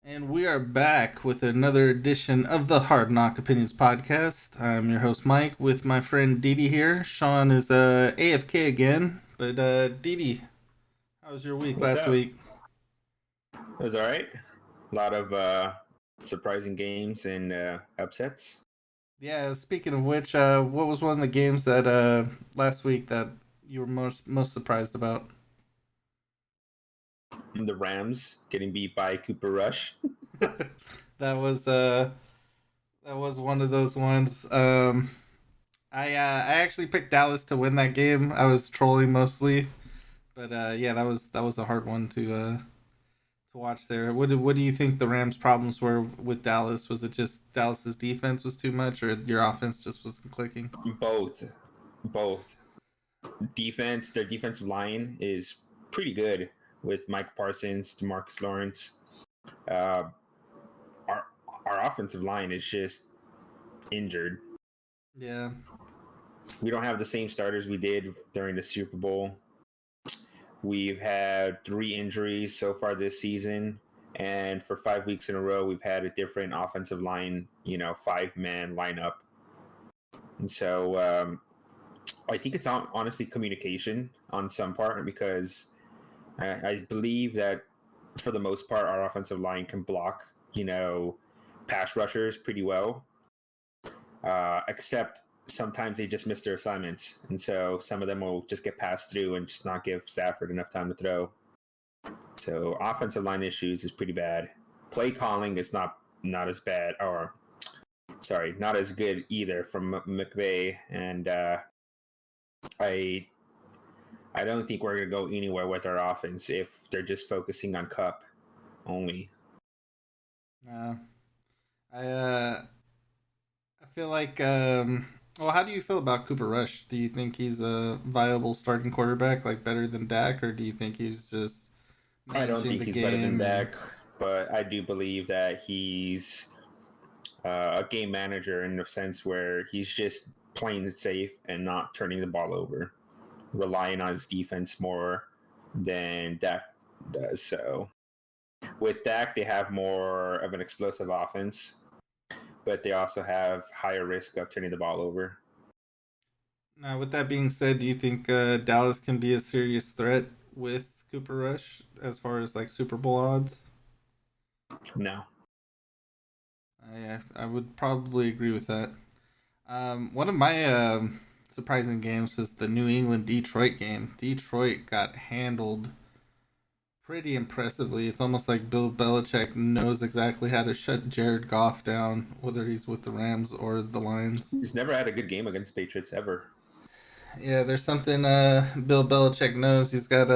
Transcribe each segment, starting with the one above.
And we are back with another edition of the Hard Knock Opinions podcast. I'm your host Mike with my friend Didi here. Sean is AFK again, but Didi, how was your week What's last up? week? It was all right. A lot of surprising games and upsets. Yeah, speaking of which, what was one of the games that last week that you were most surprised about? The Rams getting beat by Cooper Rush. that was that was one of those ones. I actually picked Dallas to win that game. I was trolling mostly, but yeah, that was a hard one to watch there. What do you think the Rams' problems were with Dallas? Was it just Dallas's defense was too much, or your offense just wasn't clicking? Both, both defense. Their defensive line is pretty good with Mike Parsons, Demarcus Lawrence. Uh, our our offensive line is just injured. Yeah, We don't have the same starters we did during the Super Bowl. We've had 3 injuries so far this season, and for 5 weeks in a row, we've had a different offensive line, 5-man lineup. And so I think it's honestly communication on some part because I believe that for the most part, our offensive line can block, pass rushers pretty well, except sometimes they just miss their assignments. And so some of them will just get passed through and just not give Stafford enough time to throw. So offensive line issues is pretty bad. Play calling is not as bad, or sorry, not as good either from McVay. And I I don't think we're gonna go anywhere with our offense if they're just focusing on Cup only. uh, I feel like well, how do you feel about Cooper Rush? Do you think he's a viable starting quarterback, like better than Dak, or do you think he's just I don't managing think the he's better than game and Dak, but I do believe that he's a game manager in the sense where he's just playing it safe and not turning the ball over, relying on his defense more than Dak does. So with Dak, they have more of an explosive offense, but they also have higher risk of turning the ball over. now, with that being said, do you think Dallas can be a serious threat with Cooper Rush as far as like Super Bowl odds? No. I would probably agree with that. One of my surprising games was the New England Detroit game. Detroit got handled pretty impressively. It's almost like Bill Belichick knows exactly how to shut Jared Goff down, whether he's with the Rams or the Lions. He's never had a good game against Patriots ever. Yeah, there's something Bill Belichick knows. He's got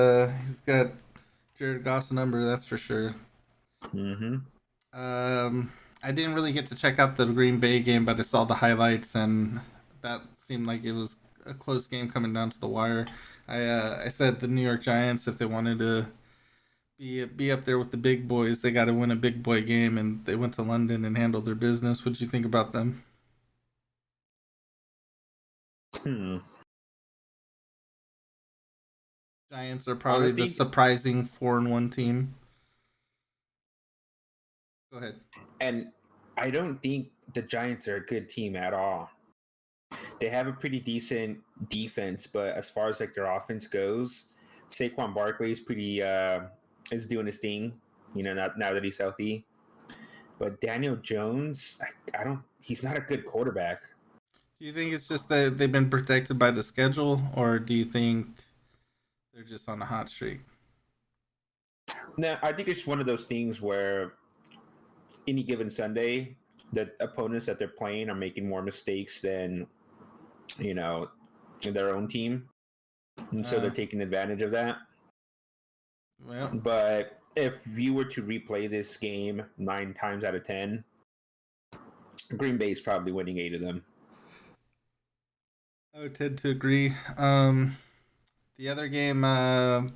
Jared Goff's number, that's for sure. Mm-hmm. I didn't really get to check out the Green Bay game, but I saw the highlights, and that seemed like it was a close game coming down to the wire. I said the New York Giants, if they wanted to be up there with the big boys, they got to win a big boy game, and they went to London and handled their business. What did you think about them? Hmm. Giants are probably the Honestly, surprising 4-1 team. Go ahead. and I don't think the Giants are a good team at all. They have a pretty decent defense, but as far as like their offense goes, Saquon Barkley is pretty is doing his thing. Not now that he's healthy. But Daniel Jones, I don't. He's not a good quarterback. Do you think it's just that they've been protected by the schedule, or do you think they're just on a hot streak? No, I think it's one of those things where any given Sunday, the opponents that they're playing are making more mistakes than you know their own team, and so they're Uh, taking advantage of that. well, But if you were to replay this game 9 times out of 10, Green Bay is probably winning 8 of them. I would tend to agree. The other game, that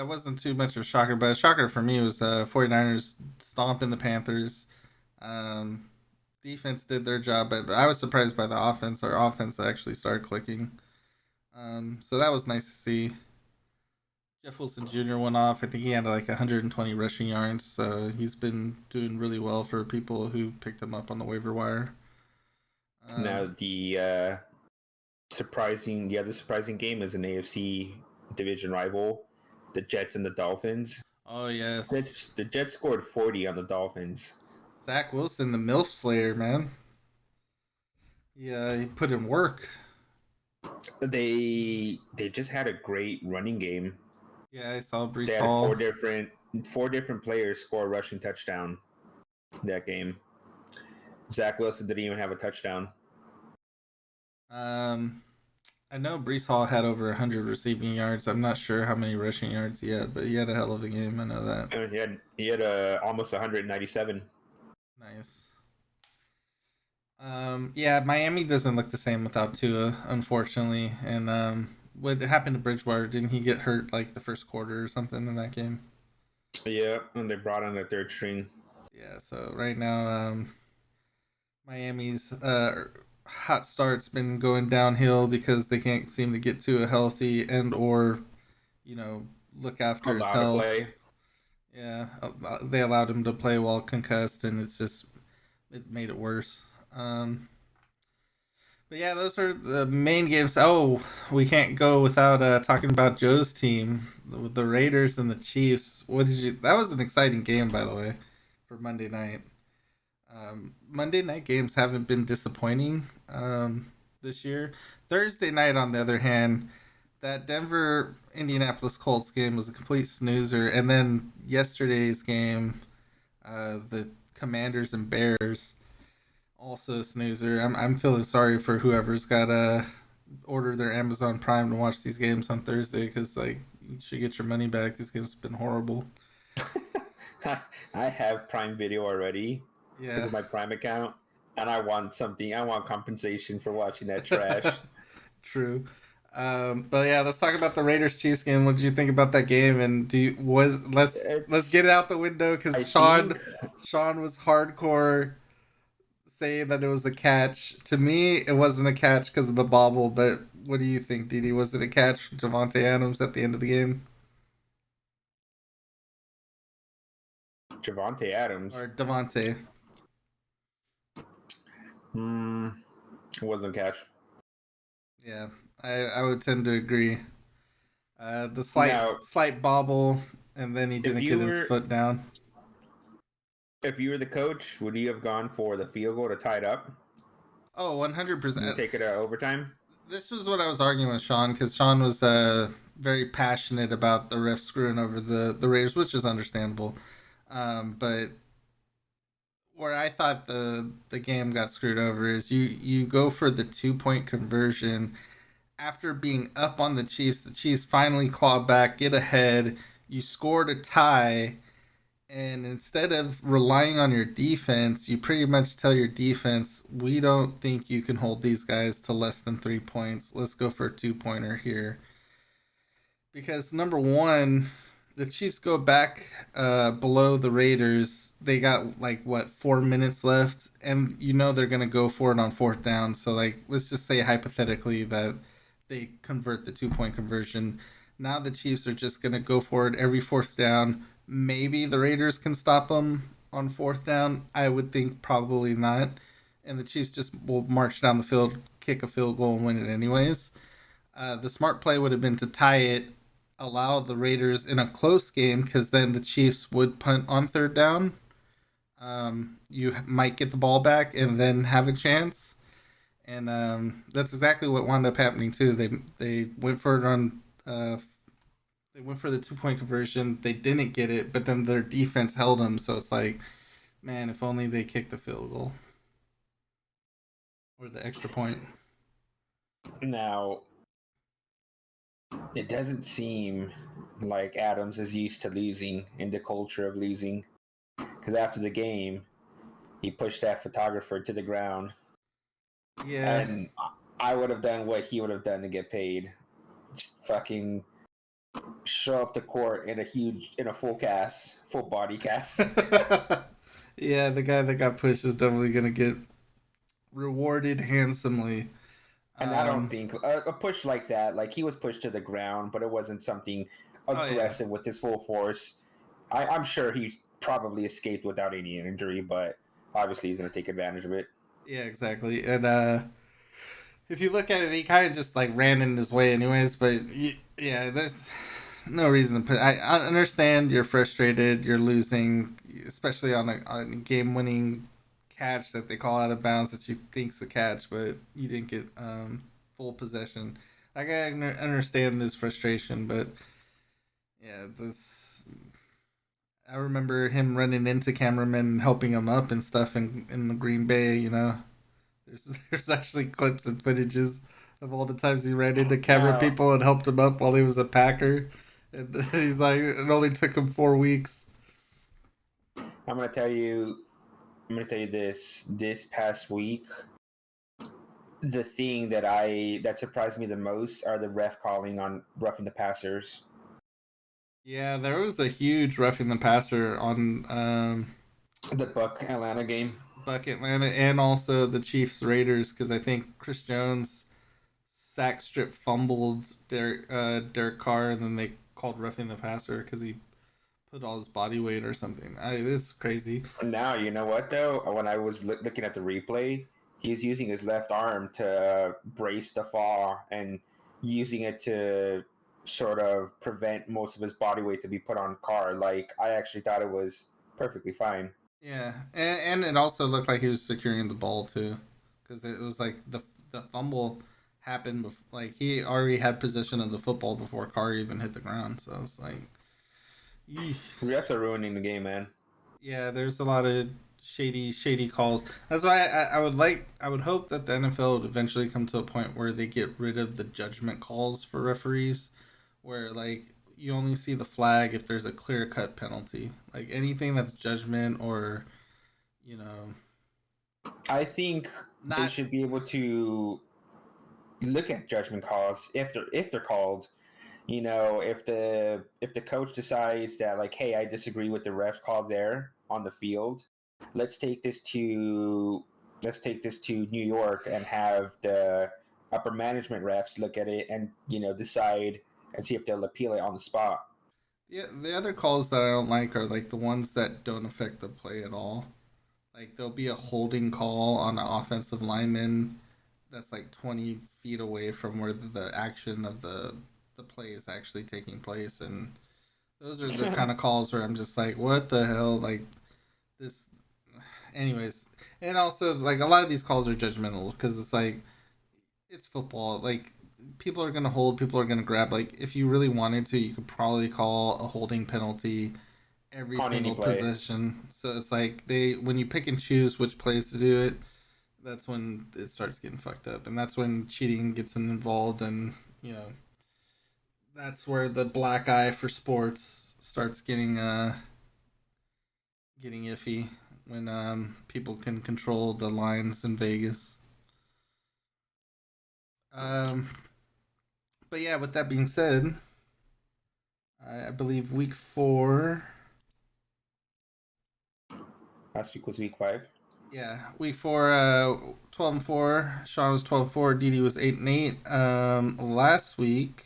wasn't too much of a shocker, but a shocker for me was 49ers stomping the Panthers. Um, Defense did their job, but I was surprised by the offense. Our offense actually started clicking. So that was nice to see. Jeff Wilson Jr. went off. I think he had like 120 rushing yards, so he's been doing really well for people who picked him up on the waiver wire. Now the other surprising game is an AFC division rival, the Jets and the Dolphins. Oh yes, The Jets scored 40 on the Dolphins. Zach Wilson, the MILF Slayer, man. Yeah, he put in work. They just had a great running game. Yeah, I saw Brees They had Hall. four different players score a rushing touchdown that game. Zach Wilson didn't even have a touchdown. I know Brees Hall had over 100 receiving yards. I'm not sure how many rushing yards he had, but he had a hell of a game. I know that. And he had almost 197. Nice. Yeah, Miami doesn't look the same without Tua, unfortunately. And what happened to Bridgewater? Didn't he get hurt like the first quarter or something in that game? Yeah, and they brought on the third string. Yeah. So right now, Miami's hot start's been going downhill because they can't seem to get to a healthy and or look after his health. Play. Yeah, they allowed him to play while concussed, and it made it worse. But yeah, those are the main games. Oh, we can't go without talking about Joe's team with the Raiders and the Chiefs. What did you? That was an exciting game, by the way, for Monday night. Monday night games haven't been disappointing this year. Thursday night, on the other hand, that Denver Indianapolis Colts game was a complete snoozer, and then yesterday's game, the Commanders and Bears, also a snoozer. I'm feeling sorry for whoever's got to order their Amazon Prime to watch these games on Thursday because like you should get your money back. These games have been horrible. I have Prime Video already. Yeah, my Prime account, and I want something. I want compensation for watching that trash. True. But yeah, let's talk about the Raiders Chiefs game. What did you think about that game? And let's get it out the window because Sean was hardcore saying that it was a catch. To me, it wasn't a catch because of the bobble. But what do you think, Didi? Was it a catch from Davante Adams at the end of the game? Javante Adams Or Davante? It wasn't a catch. Yeah, I would tend to agree. The slight bobble, and then he didn't get his foot down. If you were the coach, would you have gone for the field goal to tie it up? Oh, 100%. Take it to overtime? This was what I was arguing with Sean, because Sean was very passionate about the ref screwing over the Raiders, which is understandable. But where I thought the game got screwed over is you go for the 2-point conversion after being up on the Chiefs finally claw back, get ahead, you scored a tie, and instead of relying on your defense, you pretty much tell your defense, we don't think you can hold these guys to less than 3 points. Let's go for a 2-pointer here. Because number one, the Chiefs go back below the Raiders. They got 4 minutes left, and they're gonna go for it on 4th down. So let's just say hypothetically that they convert the 2-point conversion. Now the Chiefs are just gonna go for it every 4th down. Maybe the Raiders can stop them on 4th down. I would think probably not, and the Chiefs just will march down the field, kick a field goal, and win it anyways. The smart play would have been to tie it, allow the Raiders in a close game, because then the Chiefs would punt on 3rd down. You might get the ball back and then have a chance, and that's exactly what wound up happening too. They went for it on. They went for the 2-point conversion. They didn't get it, but then their defense held them. So it's like, man, if only they kicked the field goal or the extra point. Now, it doesn't seem like Adams is used to losing in the culture of losing. Because after the game, he pushed that photographer to the ground. Yeah. And I would have done what he would have done to get paid. Just fucking show up to court in a full body cast. Yeah, the guy that got pushed is definitely going to get rewarded handsomely. And I don't think a push like that, he was pushed to the ground, but it wasn't something Oh yeah, aggressive with his full force. I'm sure he probably escaped without any injury, but obviously he's going to take advantage of it. yeah, exactly. And if you look at it, he kind of just like ran in his way, anyways. But yeah, there's no reason to put. I understand you're frustrated, you're losing, especially on a game-winning catch that they call out of bounds that you think's a catch, but you didn't get full possession. Like I understand this frustration, but yeah, this. I remember him running into cameramen, helping him up and stuff in the Green Bay. There's there's actually clips and footages of all the times he ran into camera Now, people and helped him up while he was a Packer. And he's like, it only took him 4 weeks. I'm going to tell you. I'm going to tell you this. This past week, the thing that surprised me the most are the ref calling on roughing the passers. Yeah, there was a huge roughing the passer on The Buck Atlanta game. Buck Atlanta and also the Chiefs Raiders because I think Chris Jones sack strip fumbled Derek Carr and then they called roughing the passer because he put all his body weight or something. It's crazy. Now, you know what, though? When I was looking at the replay, he's using his left arm to brace the fall and using it to sort of prevent most of his body weight to be put on Carr. Like, I actually thought it was perfectly fine. Yeah, and it also looked like he was securing the ball too, because it was like the fumble happened like he already had possession of the football before Carr even hit the ground. So it's like, eesh. Refs are ruining the game, man. Yeah, there's a lot of shady calls. That's why I would hope that the NFL would eventually come to a point where they get rid of the judgment calls for referees, where like you only see the flag if there's a clear cut penalty. Like anything that's judgment or you know I think they not should be able to look at judgment calls if they're called. You know, if the coach decides that, like, hey, I disagree with the ref call there on the field, let's take this to New York and have the upper management refs look at it and decide and see if they'll appeal it on the spot. yeah, the other calls that I don't like are like the ones that don't affect the play at all. Like there'll be a holding call on an offensive lineman that's like 20 feet away from where the action of the play is actually taking place, and those are the kind of calls where I'm just like, what the hell, like this. Anyways, and also like a lot of these calls are judgmental because it's like it's football. Like people are gonna hold, people are gonna grab. Like if you really wanted to, you could probably call a holding penalty every On any single play. possession. So it's like they when you pick and choose which plays to do it, that's when it starts getting fucked up, and that's when cheating gets involved, and that's where the black eye for sports starts getting iffy when people can control the lines in Vegas. Um, but yeah, with that being said, I believe week 4. Last week was week 5. Yeah, week 4, 12-4. Sean was 12-4. Didi was 8-8. Last week,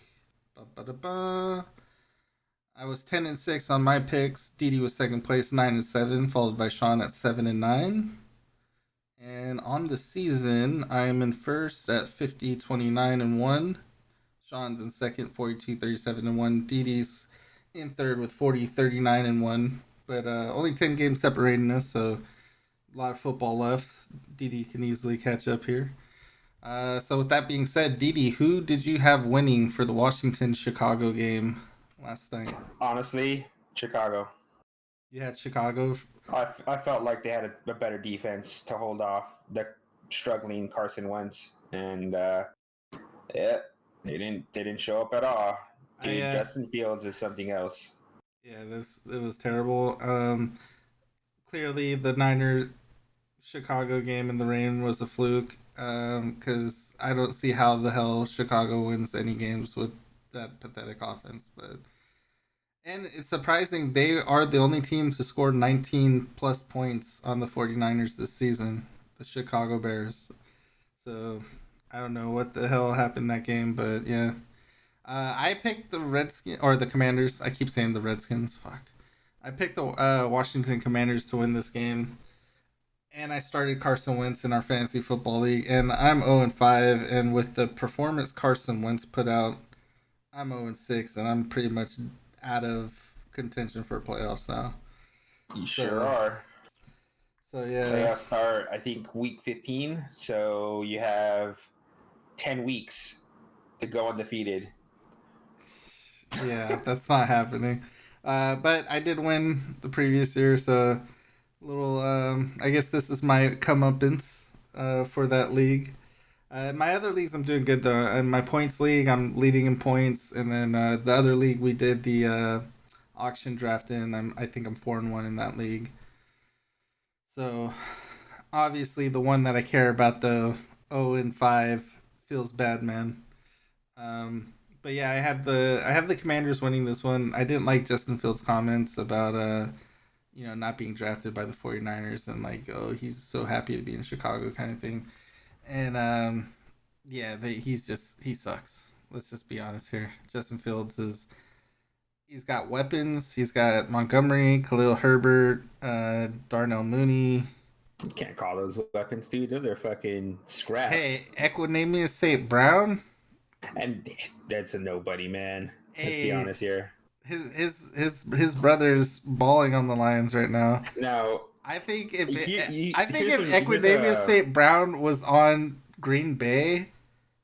ba-ba-da-ba, I was 10-6 on my picks. Didi was second place, 9-7, followed by Sean at 7-9. And on the season, I am in first at 50-29-1. Sean's in second, 42-37-1. Didi's in third with 40-39-1. But only 10 games separating us, so a lot of football left. Didi can easily catch up here. So with that being said, Didi, who did you have winning for the Washington-Chicago game last night? Honestly, Chicago. You had Chicago. I felt like they had a better defense to hold off the struggling Carson Wentz, and yeah, they didn't show up at all. I Dude, Justin Fields is something else. Yeah, this it was terrible. Clearly the Niners Chicago game in the rain was a fluke. Because I don't see how the hell Chicago wins any games with that pathetic offense. But and it's surprising they are the only team to score 19 plus points on the 49ers this season, the Chicago Bears. So I don't know what the hell happened that game, but yeah. I picked the Redskins or the Commanders. I keep saying the Redskins. Fuck. I picked the Washington Commanders to win this game, and I started Carson Wentz in our fantasy football league, and I'm 0-5. And with the performance Carson Wentz put out, I'm 0-6, and I'm pretty much out of contention for playoffs now. You sure So, are. so yeah, Playoffs start, I think, week 15. So you have 10 weeks to go undefeated. yeah, that's not happening. But I did win the previous year, so little. I guess this is my comeuppance for that league. My other leagues, I'm doing good though. In my points league, I'm leading in points, and then the other league we did the auction draft in. I think I'm 4-1 in that league. So obviously, the one that I care about though, 0-5, feels bad, man. Um, but yeah, I have the Commanders winning this one. I didn't like Justin Fields' comments about not being drafted by the 49ers and like, oh, he's so happy to be in Chicago kind of thing. And yeah, he sucks. Let's just be honest here. Justin Fields is he's got weapons. He's got Montgomery, Khalil Herbert, Darnell Mooney. You can't call those weapons, dude. Those are fucking scraps. Hey, Equanimous St. Brown. And that's a nobody, man. Let's be Hey, honest here. his brother's balling on the Lions right now. Now, I think if here's Equidemius a St. Brown was on Green Bay,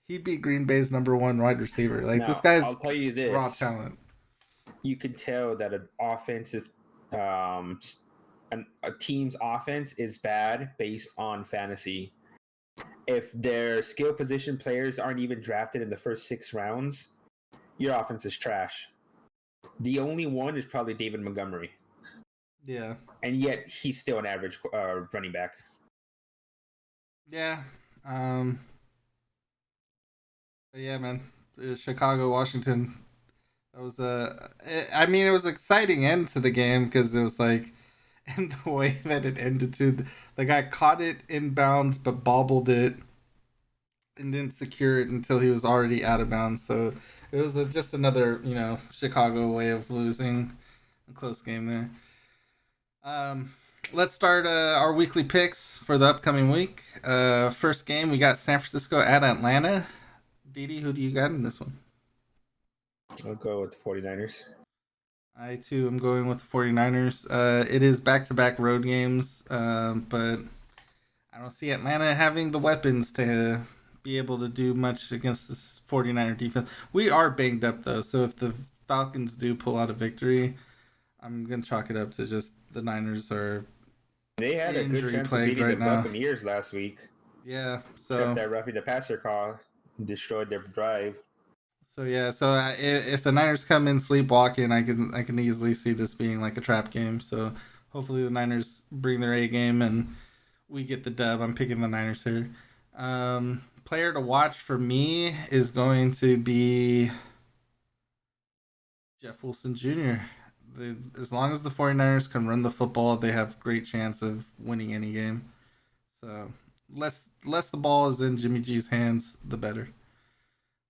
he'd be Green Bay's number one wide receiver. Like this now I'll guy's tell you raw this. talent. You can tell that an offensive um a team's offense is bad based on fantasy. If their skill position players aren't even drafted in the first 6 rounds, your offense is trash. The only one is probably David Montgomery, Yeah, and yet he's still an average running back. yeah, but yeah, man. Chicago, Washington. That was I mean, it was an exciting end to the game because it was like, and the way that it ended too. The guy caught it inbounds but bobbled it and didn't secure it until he was already out of bounds. So it was just another, Chicago way of losing a close game there. Um, let's start our weekly picks for the upcoming week. First game, we got San Francisco at Atlanta. Didi, who do you got in this one? I'll go with the 49ers. I too am going with the 49ers. It is back to back road games, but I don't see Atlanta having the weapons to be able to do much against this 49er defense. We are banged up though, so if the Falcons do pull out a victory, I'm gonna chalk it up to just the Niners are They had a good injury chance of plagued beating the right now. Buccaneers last week, Yeah, except so that roughing the passer call destroyed their drive. if the Niners come in sleepwalking, I can easily see this being like a trap game. So hopefully the Niners bring their A game and we get the dub. I'm picking the Niners here. Player to watch for me is going to be Jeff Wilson Jr. As long as the 49ers can run the football, they have great chance of winning any game. So less the ball is in Jimmy G's hands, the better.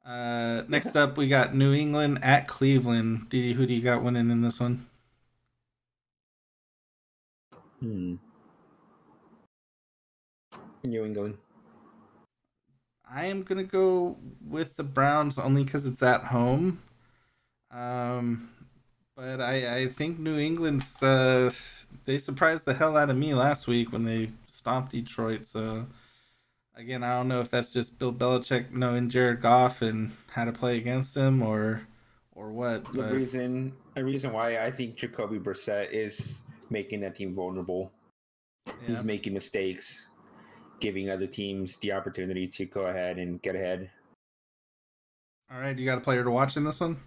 Next up, we got New England at Cleveland. Didi, who do you got winning in this one? New England. I am gonna go with the Browns only because it's at home. Um, but I think New England's they surprised the hell out of me last week when they stomped Detroit. So again, I don't know if that's just Bill Belichick knowing Jared Goff and how to play against him or what. The But reason why I think Jacoby Brissett is making that team vulnerable. yeah. He's making mistakes, giving other teams the opportunity to go ahead and get ahead. All right, you got a player to watch in this one?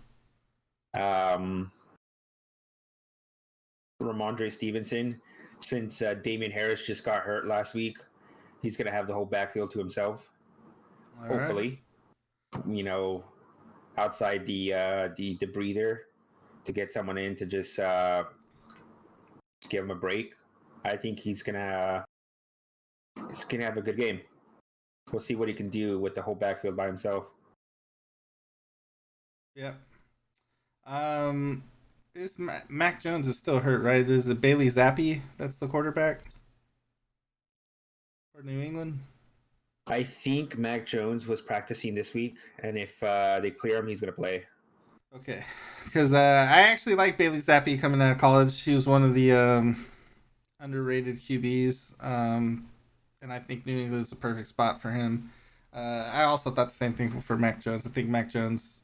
Ramondre Stevenson, since Damian Harris just got hurt last week, he's going to have the whole backfield to himself. All Hopefully, outside the breather to get someone in to just give him a break. I think he's gonna have a good game. We'll see what he can do with the whole backfield by himself. Yep. Um, is Mac Jones is still hurt, right? There's a Bailey Zappi that's the quarterback for New England. I think Mac Jones was practicing this week, and if they clear him, he's going to play. Okay, because I actually like Bailey Zappi coming out of college. He was one of the underrated QBs, and I think New England is a perfect spot for him. I also thought the same thing for Mac Jones. I think Mac Jones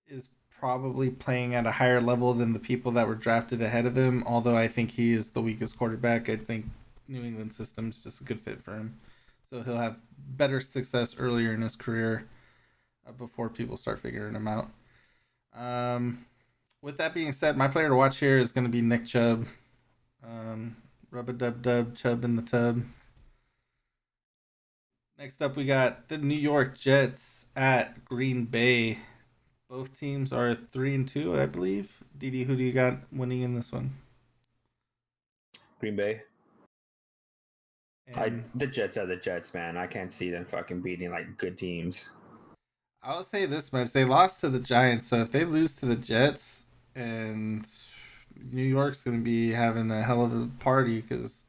is probably playing at a higher level than the people that were drafted ahead of him. Although I think he is the weakest quarterback, I think New England system is just a good fit for him. So he'll have better success earlier in his career before people start figuring him out. Um, with that being said, my player to watch here is going to be Nick Chubb. Rub a dub dub, Chubb in the tub. Next up, we got the New York Jets at Green Bay. Both teams are 3-2, I believe. Didi, who do you got winning in this one? Green Bay. And The Jets are the Jets, man. I can't see them fucking beating like good teams. I'll say this much: they lost to the Giants, so if they lose to the Jets, and New York's going to be having a hell of a party because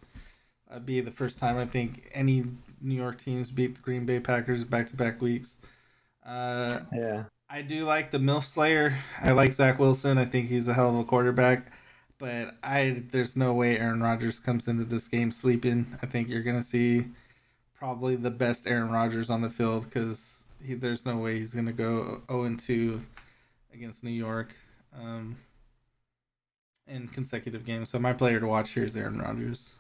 that'd be the first time I think any New York teams beat the Green Bay Packers back-to-back weeks. Uh, Yeah. I do like the MILF Slayer. I like Zach Wilson. I think he's a hell of a quarterback. But there's no way Aaron Rodgers comes into this game sleeping. I think you're gonna see probably the best Aaron Rodgers on the field because there's no way he's gonna go 0-2 against New York in consecutive games. So my player to watch here is Aaron Rodgers.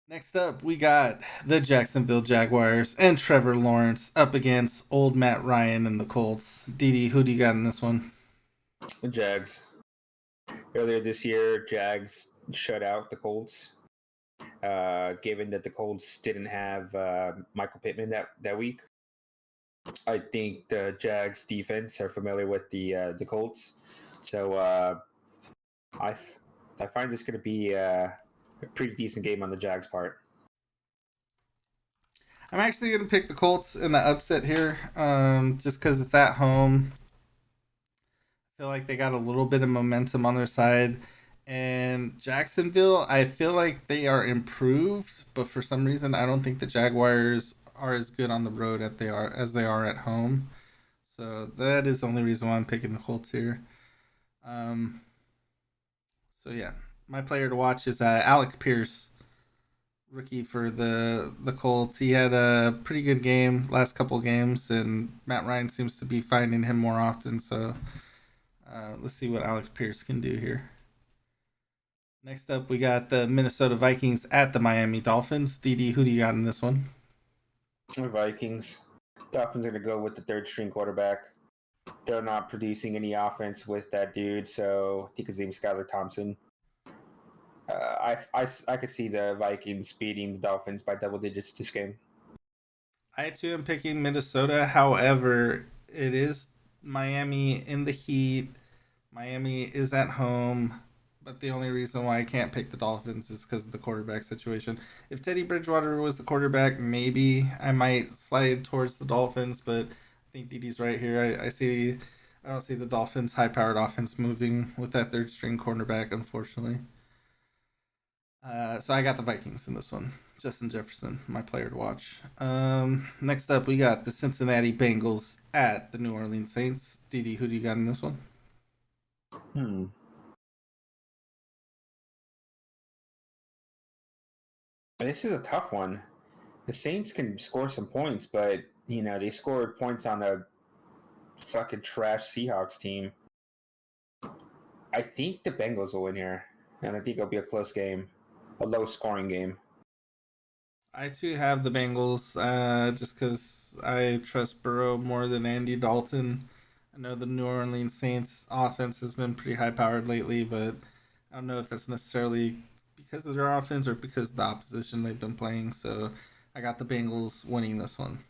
Next up, we got the Jacksonville Jaguars and Trevor Lawrence up against old Matt Ryan and the Colts. Didi, who do you got in this one? The Jags. Earlier this year, Jags shut out the Colts. Given that the Colts didn't have Michael Pittman that week, I think the Jags defense are familiar with the Colts, so I I find this going to be a pretty decent game on the Jags' part. I'm actually going to pick the Colts in the upset here just because it's at home. I feel like they got a little bit of momentum on their side. And Jacksonville, I feel like they are improved, but for some reason, I don't think the Jaguars are as good on the road as they are at home. So that is the only reason why I'm picking the Colts here. Um, so yeah, my player to watch is Alec Pierce, rookie for the Colts. He had a pretty good game last couple games, and Matt Ryan seems to be finding him more often. So let's see what Alec Pierce can do here. Next up, we got the Minnesota Vikings at the Miami Dolphins. DD, who do you got in this one? The Vikings. Dolphins are going to go with the third string quarterback. They're not producing any offense with that dude, so I think his name's Skylar Thompson. I could see the Vikings beating the Dolphins by double digits this game. I too am picking Minnesota. However, it is Miami in the heat. Miami is at home. But the only reason why I can't pick the Dolphins is because of the quarterback situation. If Teddy Bridgewater was the quarterback, maybe I might slide towards the Dolphins. But I think Didi's right here. I don't see the Dolphins' high-powered offense moving with that third string cornerback, unfortunately. So I got the Vikings in this one. Justin Jefferson, my player to watch. Next up, we got the Cincinnati Bengals at the New Orleans Saints. Didi, who do you got in this one? This is a tough one. The Saints can score some points, but they scored points on a fucking trash Seahawks team. I think the Bengals will win here, and I think it'll be a close game, a low scoring game. I too have the Bengals just because I trust Burrow more than Andy Dalton. I know the New Orleans Saints offense has been pretty high powered lately, but I don't know if that's necessarily because of their offense or because of the opposition they've been playing. So I got the Bengals winning this one.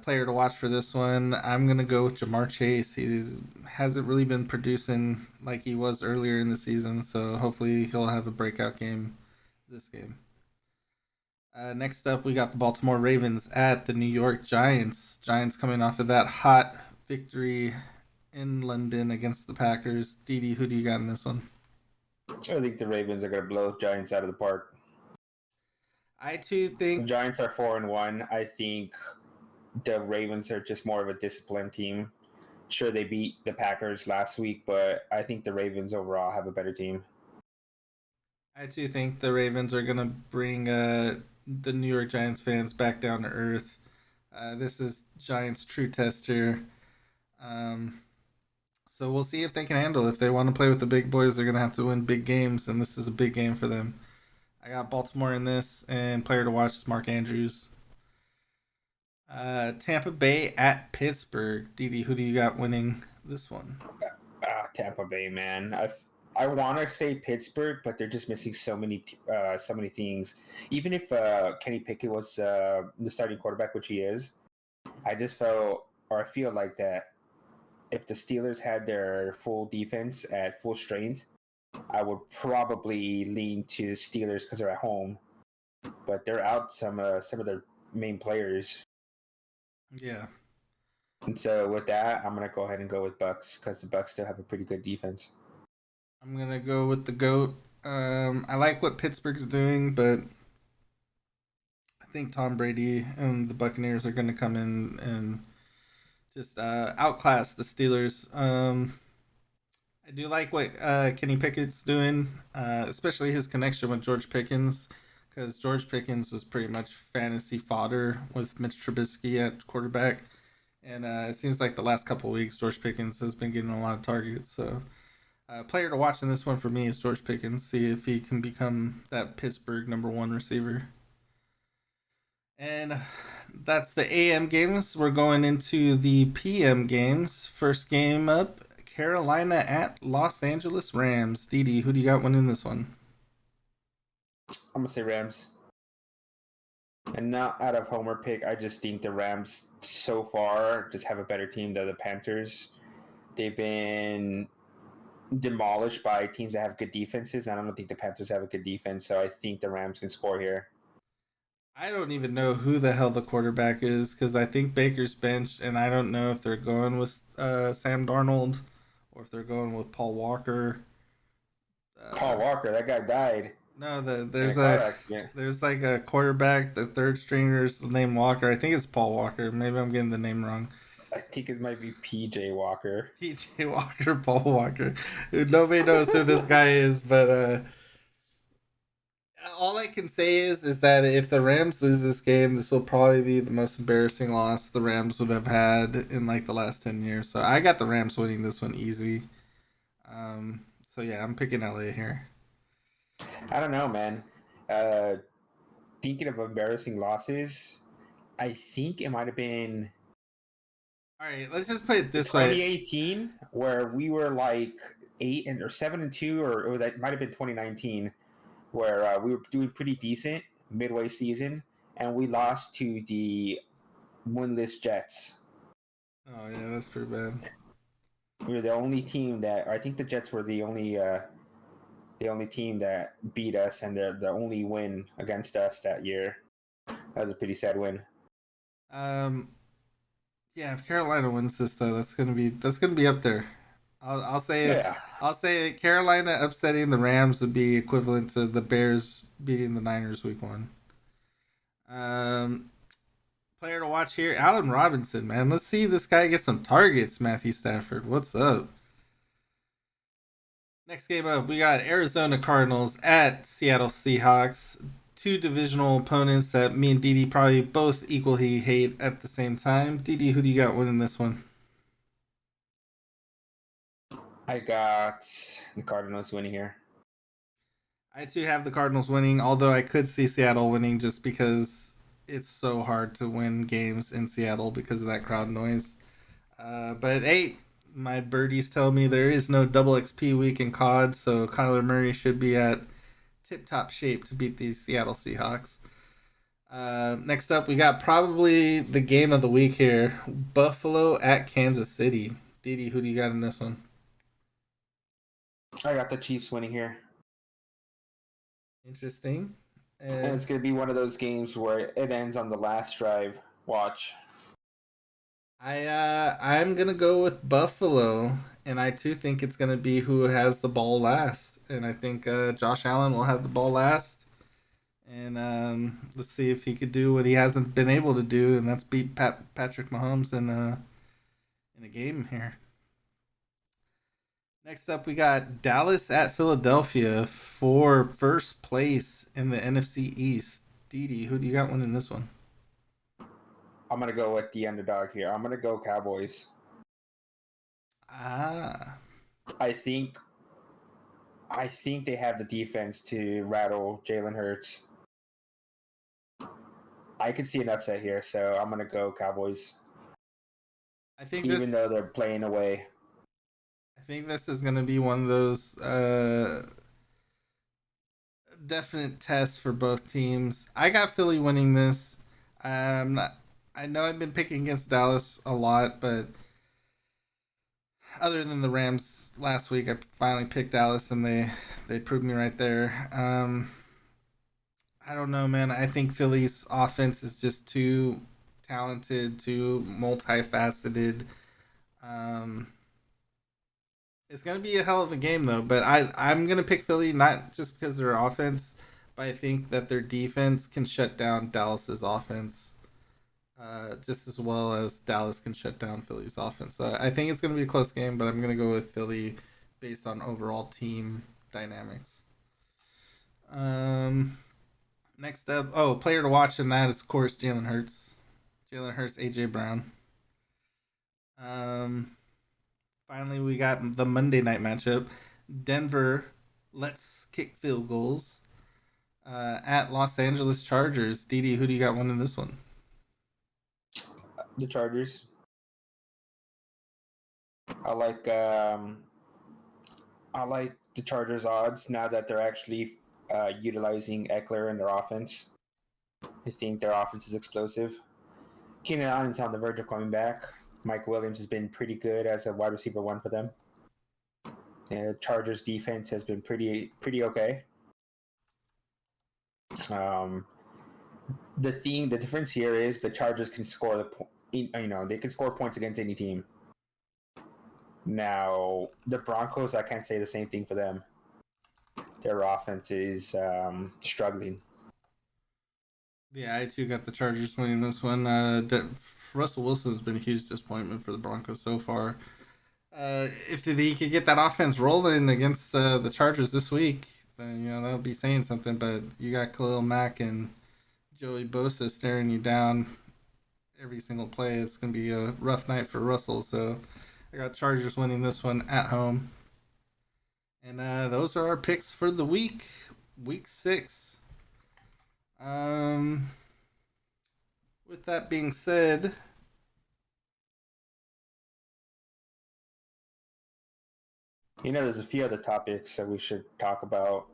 Player to watch for this one, I'm gonna go with Jamar Chase. He hasn't really been producing like he was earlier in the season, so hopefully he'll have a breakout game this game. Next up, we got the Baltimore Ravens at the New York Giants. Giants coming off of that hot victory in London against the Packers. Didi, who do you got in this one? I think the Ravens are going to blow Giants out of the park. I too think Giants are 4-1. I think the Ravens are just more of a disciplined team. Sure, they beat the Packers last week, but I think the Ravens overall have a better team. the Ravens are gonna bring the New York Giants fans back down to earth. This is Giants' true test here. Um, so we'll see if they can handle it. If they want to play with the big boys, they're gonna have to win big games, and this is a big game for them. I got Baltimore in this, and player to watch is Mark Andrews. Tampa Bay at Pittsburgh. Didi, who do you got winning this one? Tampa Bay, man. I want to say Pittsburgh, but they're just missing so many things. Even if Kenny Pickett was the starting quarterback, which he is, I just felt, or I feel like that if the Steelers had their full defense at full strength, I would probably lean to the Steelers because they're at home, but they're out some of their main players. Yeah. And so with that, I'm gonna go ahead and go with Bucks because the Bucks still have a pretty good defense. I'm gonna go with the goat. I like what Pittsburgh's doing, but I think Tom Brady and the Buccaneers are gonna come in and just outclass the Steelers. I do like what Kenny Pickett's doing, especially his connection with George Pickens, because George Pickens was pretty much fantasy fodder with Mitch Trubisky at quarterback, and it seems like the last couple of weeks George Pickens has been getting a lot of targets. So, player to watch in this one for me is George Pickens. See if he can become that Pittsburgh number one receiver. And that's the AM games. We're going into the PM games. First game up, Carolina at Los Angeles Rams. Didi, who do you got winning this one? I'm gonna say Rams. And not out of homer pick, I just think the Rams so far just have a better team than the Panthers. They've been demolished by teams that have good defenses, and I don't think the Panthers have a good defense, so I think the Rams can score here. I don't even know who the hell the quarterback is because I think Baker's benched, and I don't know if they're going with Sam Darnold or if they're going with Paul Walker. Paul Walker, that guy died No, in a car accident. there's like a quarterback, the third stringer's named Walker. I think it's Paul Walker. Maybe I'm getting the name wrong. I think it might be PJ Walker. PJ Walker, Paul Walker. Nobody knows who this guy is, but all I can say is that if the Rams lose this game, this will probably be the most embarrassing loss the Rams would have had in like the last 10 years. So I got the Rams winning this one easy. So yeah, I'm picking LA here. I don't know, man. Thinking of embarrassing losses, I think it might have been All right, let's just put it this way. 2018, where we were like 7-2, or that might have been 2019, where we were doing pretty decent midway season, and we lost to the winless Jets. Oh yeah, that's pretty bad. We were the only team that, I think the Jets were the only team that beat us, and the only win against us that year. That was a pretty sad win. Yeah, if Carolina wins this though, that's gonna be up there. I'll say Yeah. I'll say Carolina upsetting the Rams would be equivalent to the Bears beating the Niners week one. Um, Player to watch here, Allen Robinson, man. Let's see this guy get some targets. Matthew Stafford, what's up? Next game up, we got Arizona Cardinals at Seattle Seahawks. Two divisional opponents that me and Didi probably both equally hate at the same time. Didi, who do you got winning this one? I got the Cardinals winning here. I too have the Cardinals winning, although I could see Seattle winning just because it's so hard to win games in Seattle because of that crowd noise. But hey, my birdies tell me there is no double XP week in COD, so Kyler Murray should be at tip-top shape to beat these Seattle Seahawks. Next up, we got probably the game of the week here. Buffalo at Kansas City. Didi, who do you got in this one? I got the Chiefs winning here. Interesting. And it's going to be one of those games where it ends on the last drive. Watch. I'm gonna go with Buffalo, and I too think it's gonna be who has the ball last, and I think Josh Allen will have the ball last, and let's see if he could do what he hasn't been able to do, and that's beat Patrick Mahomes in a game here. Next up, we got Dallas at Philadelphia for first place in the NFC East. Didi, who do you got winning this one? I'm going to go with the underdog here. I'm going to go Cowboys. Ah, I think they have the defense to rattle Jalen Hurts. I could see an upset here, so I'm going to go Cowboys. I think even though they're playing away. I think this is going to be one of those definite tests for both teams. I got Philly winning this. I know I've been picking against Dallas a lot, but other than the Rams last week, I finally picked Dallas, and they proved me right there. I don't know, man. I think Philly's offense is just too talented, too multifaceted. Um, it's gonna be a hell of a game though, but I'm gonna pick Philly not just because of their offense, but I think that their defense can shut down Dallas's offense, just as well as Dallas can shut down Philly's offense. So I think it's gonna be a close game, but I'm gonna go with Philly based on overall team dynamics. Next up, player to watch in that is of course Jalen Hurts, AJ Brown. Finally, we got the Monday night matchup. Denver, let's kick field goals at Los Angeles Chargers. Didi, who do you got winning this one? The Chargers. I like the Chargers odds now that they're actually utilizing Eckler in their offense. I think their offense is explosive. Keenan Allen's on the verge of coming back. Mike Williams has been pretty good as a wide receiver one for them. The Chargers defense has been pretty okay. The difference here is the Chargers can score they can score points against any team. Now the Broncos, I can't say the same thing for them. Their offense is struggling. Yeah, I too got the Chargers winning this one. Russell Wilson has been a huge disappointment for the Broncos so far. If he could get that offense rolling against the Chargers this week, then that'll be saying something. But you got Khalil Mack and Joey Bosa staring you down every single play. It's gonna be a rough night for Russell. So I got Chargers winning this one at home. And those are our picks for the week 6. With that being said, there's a few other topics that we should talk about.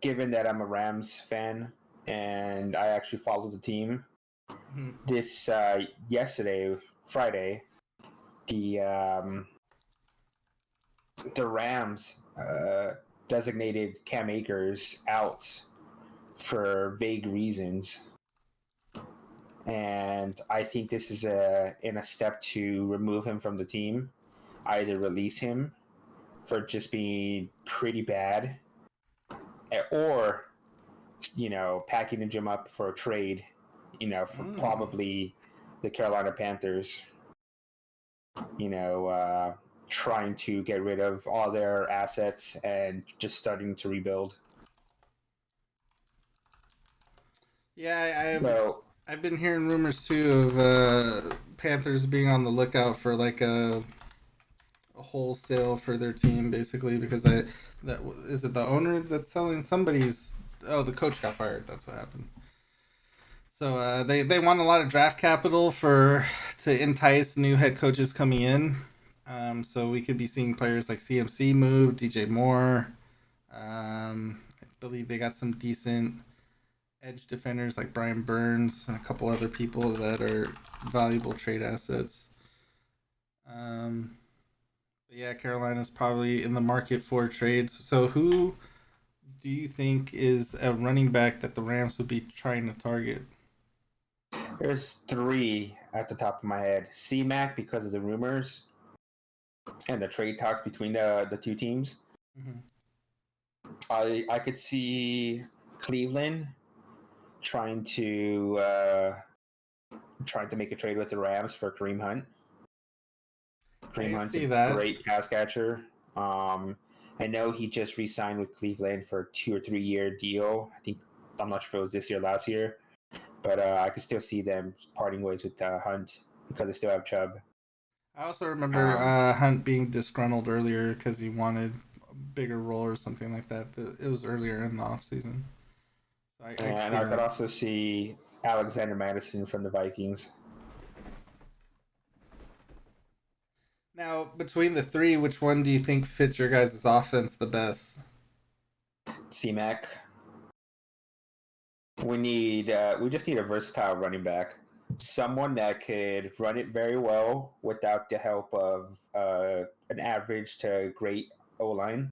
Given that I'm a Rams fan and I actually follow the team, this yesterday, Friday, the Rams designated Cam Akers out for vague reasons, and I think this is in a step to remove him from the team, either release him for just being pretty bad, or packaging him up for a trade, for probably the Carolina Panthers. Trying to get rid of all their assets and just starting to rebuild. Yeah, I've been hearing rumors too of Panthers being on the lookout for like a wholesale for their team, basically, because that is it the owner that's selling somebody's. Oh, the coach got fired. That's what happened. So they want a lot of draft capital to entice new head coaches coming in. So we could be seeing players like CMC move, DJ Moore. I believe they got some decent edge defenders like Brian Burns and a couple other people that are valuable trade assets. But yeah, Carolina's probably in the market for trades. So who do you think is a running back that the Rams would be trying to target? There's three at the top of my head. C-Mac because of the rumors and the trade talks between the two teams. Mm-hmm. I could see Cleveland trying to make a trade with the Rams for Kareem Hunt. Kareem I Hunt's a see that. great pass catcher. I know he just re-signed with Cleveland for a 2 or 3 year deal. I'm not sure if it was this year, last year, but I could still see them parting ways with Hunt because they still have Chubb. I also remember Um, Hunt being disgruntled earlier because he wanted a bigger role or something like that. It was earlier in the offseason. So I can and see I could that. also see Alexander Madison from the Vikings. Now, between the three, which one do you think fits your guys' offense the best? C-Mac. We just need a versatile running back, someone that could run it very well without the help of an average to great O line.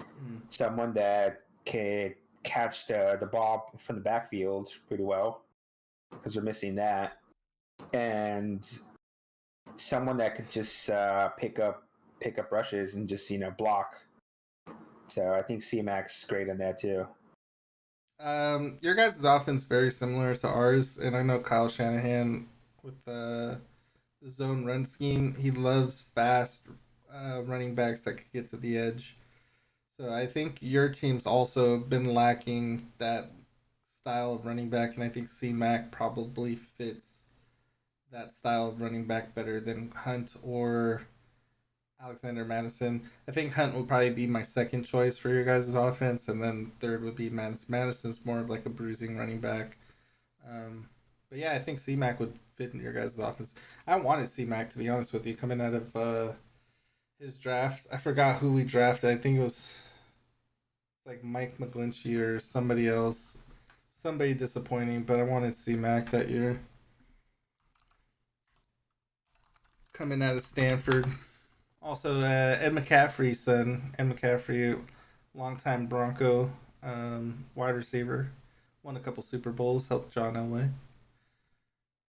Mm. Someone that could catch the ball from the backfield pretty well because we're missing that, and someone that could just pick up rushes and just block. So I think C-Mac's great on that too. Your guys' offense very similar to ours, and I know Kyle Shanahan with the zone run scheme. He loves fast running backs that could get to the edge. So I think your team's also been lacking that style of running back, and I think C Mac probably fits that style of running back better than Hunt or Alexander Madison. I think Hunt would probably be my second choice for your guys' offense, and then third would be Madison. Madison's more of like a bruising running back. Um, but yeah, I think C Mac would fit in your guys' offense. I wanted C Mac to be honest with you, coming out of his draft. I forgot who we drafted. I think it was like Mike McGlinchey or somebody else. Somebody disappointing, but I wanted C Mac that year. Coming out of Stanford. Also, Ed McCaffrey's son. Ed McCaffrey, longtime Bronco wide receiver. Won a couple Super Bowls, helped John Elway.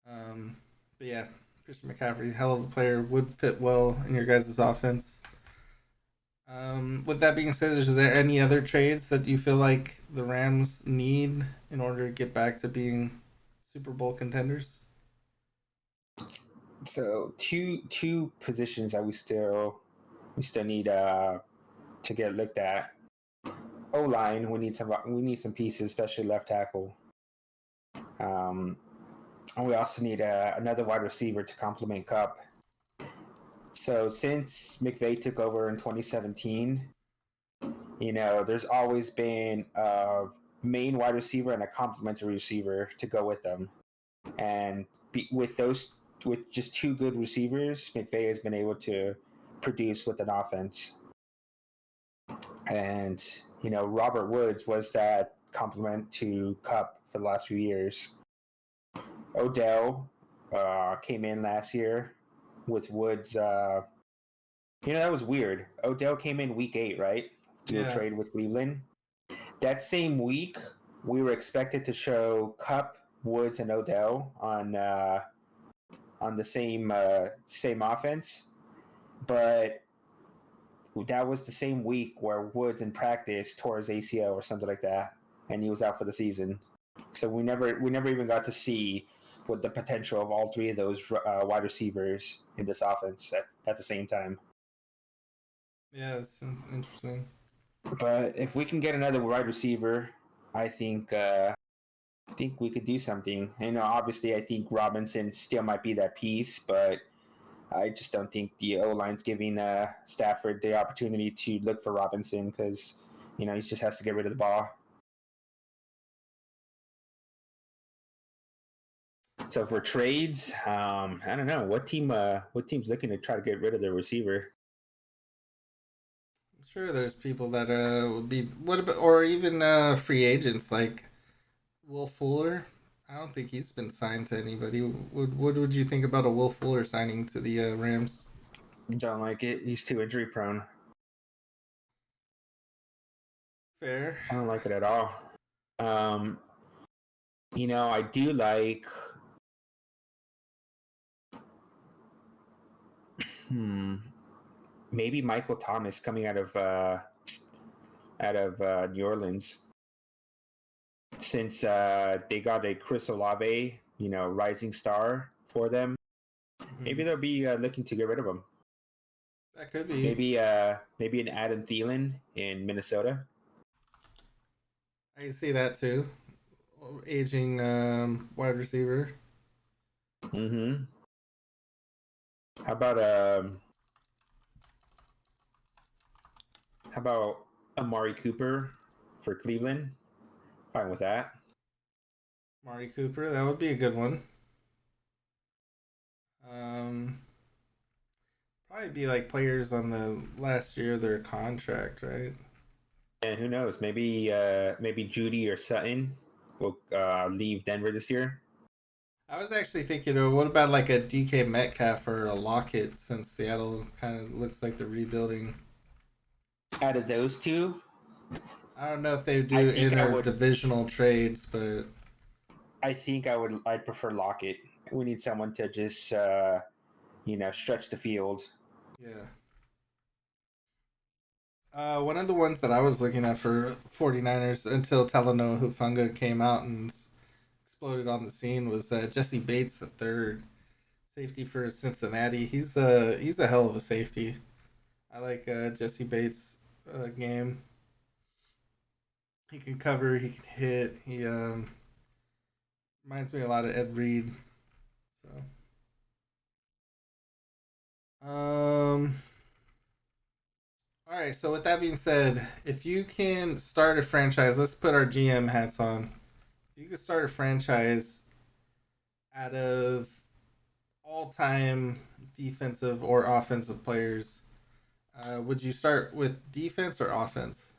But yeah, Christian McCaffrey, hell of a player, would fit well in your guys' offense. With that being said, is there any other trades that you feel like the Rams need in order to get back to being Super Bowl contenders? So two positions that we still need to get looked at. O line, we need some pieces, especially left tackle. Um, and we also need another wide receiver to complement Cup. So since McVay took over in 2017, there's always been a main wide receiver and a complementary receiver to go with them. And with just two good receivers, McVay has been able to produce with an offense. And Robert Woods was that complement to Cup for the last few years. Odell came in last year with Woods. That was weird. Odell came in week 8, right? To a Yeah. trade with Cleveland. That same week, we were expected to show Cup, Woods, and Odell on the same offense, but that was the same week where Woods in practice tore his ACL or something like that, and he was out for the season. So we never even got to see what the potential of all three of those wide receivers in this offense at the same time. Yeah, it's interesting. But if we can get another wide receiver, I think we could do something. Obviously, I think Robinson still might be that piece, but I just don't think the O line's giving Stafford the opportunity to look for Robinson because he just has to get rid of the ball. So for trades, I don't know what team's looking to try to get rid of their receiver. I'm sure there's people that would be what about or even free agents like Will Fuller. I don't think he's been signed to anybody. What would you think about a Will Fuller signing to the Rams? Don't like it. He's too injury prone. Fair. I don't like it at all. Um, I do like. Hmm. Maybe Michael Thomas coming out of New Orleans, since they got a Chris Olave, rising star for them. Mhm. Maybe they'll be looking to get rid of him. That could be. Maybe an Adam Thielen in Minnesota. I can see that too. Aging wide receiver. Mm-hmm. How about how about Amari Cooper for Cleveland? Fine with that. Mari Cooper. That would be a good one. Um, Probably be like players on the last year of their contract, right? And who knows? Maybe Judy or Sutton will leave Denver this year. I was actually thinking, what about like a DK Metcalf or a Lockett, since Seattle kind of looks like they're rebuilding. Out of those two, I don't know if they I do think I would. interdivisional trades, but I think I would. I'd prefer Lockett. We need someone to just stretch the field. yeah. One of the ones that I was looking at for 49ers until Talanoa Hufanga came out and exploded on the scene was Jesse Bates, the third safety for Cincinnati. He's a hell of a safety. I like Jesse Bates' game. He can cover, he can hit. He reminds me a lot of Ed Reed. So, all right. So with that being said, if you can start a franchise, let's put our GM hats on. If you could start a franchise out of all-time defensive or offensive players, would you start with defense or offense?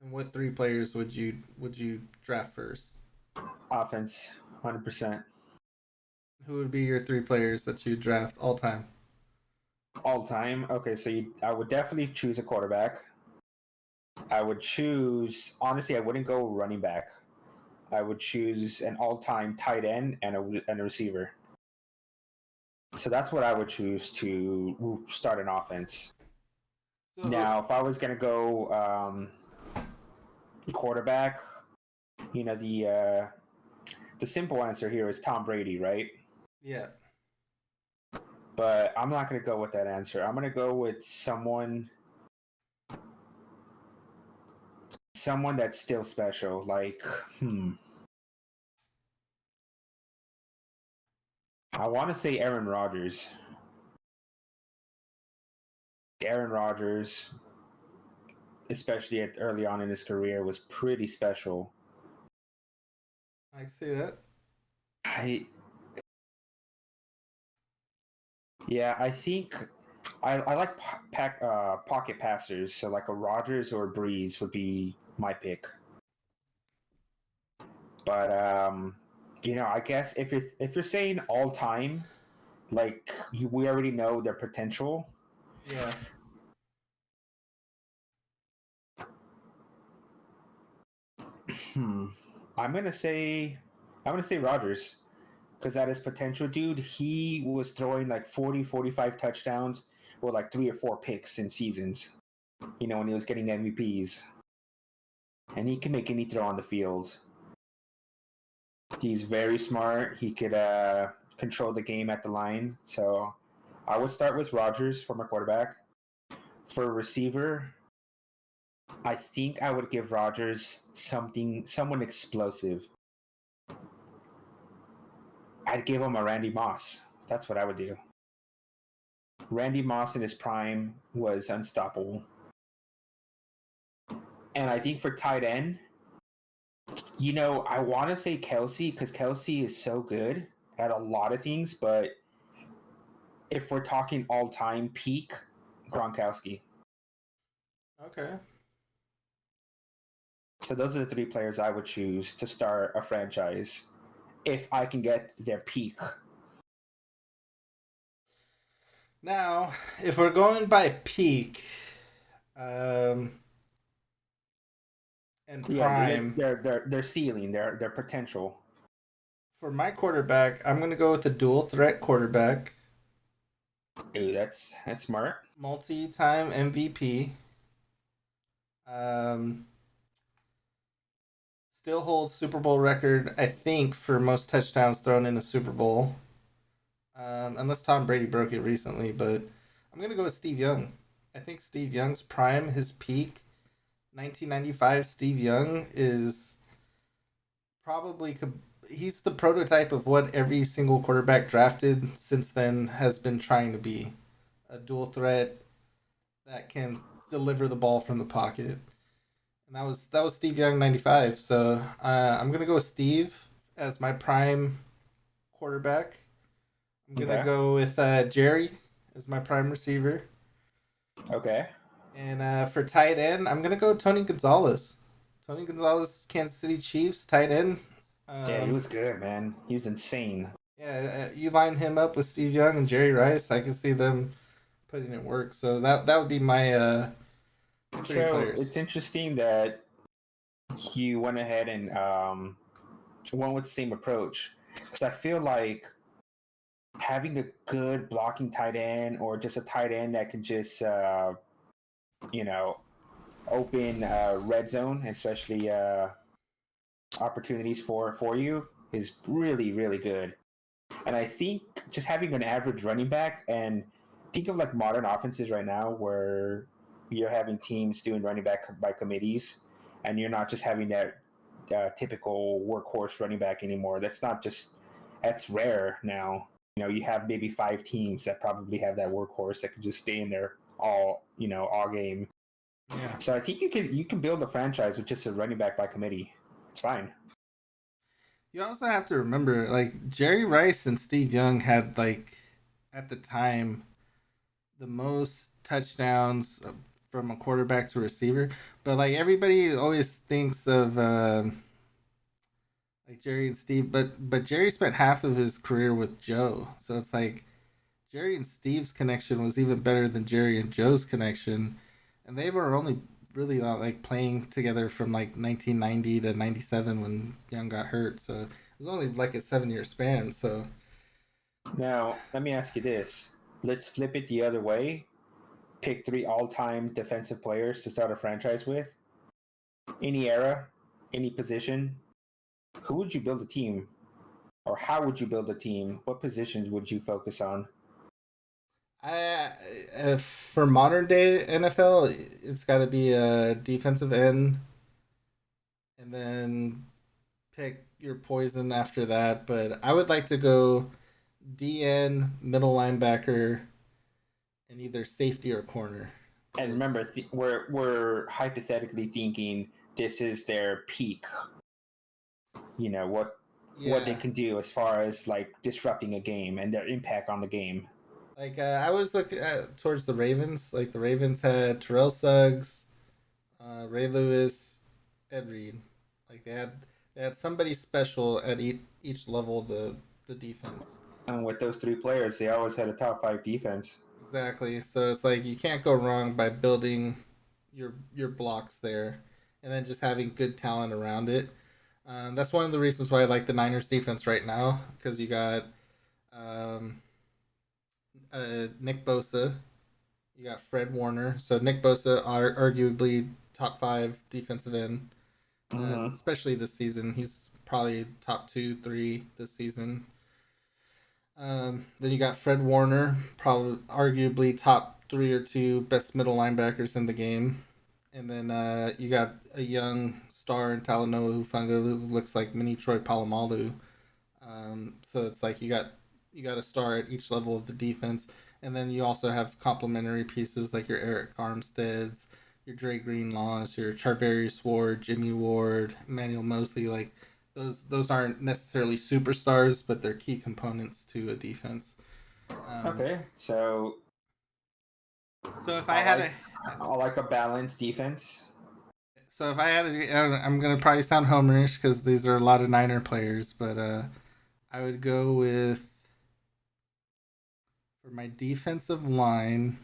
And what three players would you draft first? Offense, 100%. Who would be your three players that you draft all time? All time. Okay, so I would definitely choose a quarterback. I would choose. Honestly, I wouldn't go running back. I would choose an all-time tight end and a receiver. So that's what I would choose to start an offense. So, Now, if I was gonna go quarterback, you know the simple answer here is Tom Brady, right? yeah. But I'm not gonna go with that answer. I'm gonna go with someone that's still special. Like, I want to say Aaron Rodgers. Aaron Rodgers, especially early on in his career, was pretty special. I see that. I Yeah, I think I like pocket passers. So like a Rodgers or a Breeze would be my pick. But I guess if you're saying all time, like we already know their potential. Yeah. Hmm. I'm gonna say I'm gonna say Rodgers, because at his potential, dude, he was throwing like 40, 45 touchdowns with like 3 or 4 picks in seasons. When he was getting MVPs, and he can make any throw on the field. He's very smart. He could control the game at the line. So I would start with Rodgers for my quarterback. For a receiver, I think I would give Rodgers someone explosive. I'd give him a Randy Moss. That's what I would do. Randy Moss in his prime was unstoppable. And I think for tight end, I want to say Kelsey, because Kelsey is so good at a lot of things, but if we're talking all time peak, Gronkowski. Okay. So those are the three players I would choose to start a franchise if I can get their peak. Now, if we're going by peak, um, Yeah, prime. their ceiling, their potential. For my quarterback, I'm gonna go with a dual threat quarterback, Ooh, that's smart. multi-time MVP. Um, Still holds Super Bowl record, I think, for most touchdowns thrown in a Super Bowl. Unless Tom Brady broke it recently, but I'm gonna go with Steve Young. I think Steve Young's prime, his peak, 1995. Steve Young is probably he's the prototype of what every single quarterback drafted since then has been trying to be a dual threat that can deliver the ball from the pocket. And that was Steve Young 95. So I'm gonna go with Steve as my prime quarterback. I'm gonna Okay. go with Jerry as my prime receiver. Okay. And for tight end, I'm gonna go Tony Gonzalez. Tony Gonzalez, Kansas City Chiefs tight end. Yeah, he Um, was good, man. He was insane. yeah, you line him up with Steve Young and Jerry Rice. I can see them putting it work. So that would be my three So it's players. interesting that you went ahead and went with the same approach because I feel like having a good blocking tight end or just a tight end that can just you know open red zone, especially opportunities for you, is really good. And I think just having an average running back and think of like modern offenses right now where you're having teams doing running back by committees and you're not just having that typical workhorse running back anymore. That's rare now. You have maybe 5 teams that probably have that workhorse that can just stay in there all game. Yeah. So I think you can build a franchise with just a running back by committee. It's fine. You also have to remember, like Jerry Rice and Steve Young had like at the time the most touchdowns from a quarterback to receiver. But like everybody always thinks of like Jerry and Steve, but Jerry spent half of his career with Joe, so it's like Jerry and Steve's connection was even better than Jerry and Joe's connection, and they were only really not like playing together from like 1990 to 97 when Young got hurt. So it was only like a 7 year span. So Now, let me ask you this. Let's flip it the other way. Pick 3 all-time defensive players to start a franchise with. Any era, any position. Who would you build a team? Or how would you build a team? What positions would you focus on? I for modern day NFL, it's got to be a defensive end, and then pick your poison after that. But I would like to go DN, middle linebacker, and either safety or corner. And Cause remember, we're hypothetically thinking this is their peak. What they yeah, can do as far as like disrupting a game and their impact on the game. like I was looking towards the Ravens. Like the Ravens had Terrell Suggs, Ray Lewis, Ed Reed. Like they had somebody special at each level of the defense. And with those 3 players, they always had a top 5 defense. Exactly. So it's like you can't go wrong by building your blocks there, and then just having good talent around it. That's one of the reasons why I like the Niners defense right now because you got um, Nick Bosa, you got Fred Warner. So Nick Bosa are arguably top 5 defensive end, Mm-hmm. especially this season. He's probably top 2, 3 this season. Then you got Fred Warner, probably arguably top 3 or 2 best middle linebackers in the game. And then you got a young star in Talanoa Hufanga who looks like mini Troy Polamalu. So it's like you got a star at each level of the defense, and then you also have complementary pieces like your Eric Armsteads, your Dre Greenlaws, your Charvarius Ward, Jimmy Ward, Emmanuel Mosley. Like those aren't necessarily superstars, but they're key components to a defense. Um, Okay, so so if I I had like a I like a balanced defense. so if I had a, I'm gonna probably sound homerish because these are a lot of Niner players, but I would go with for my defensive line.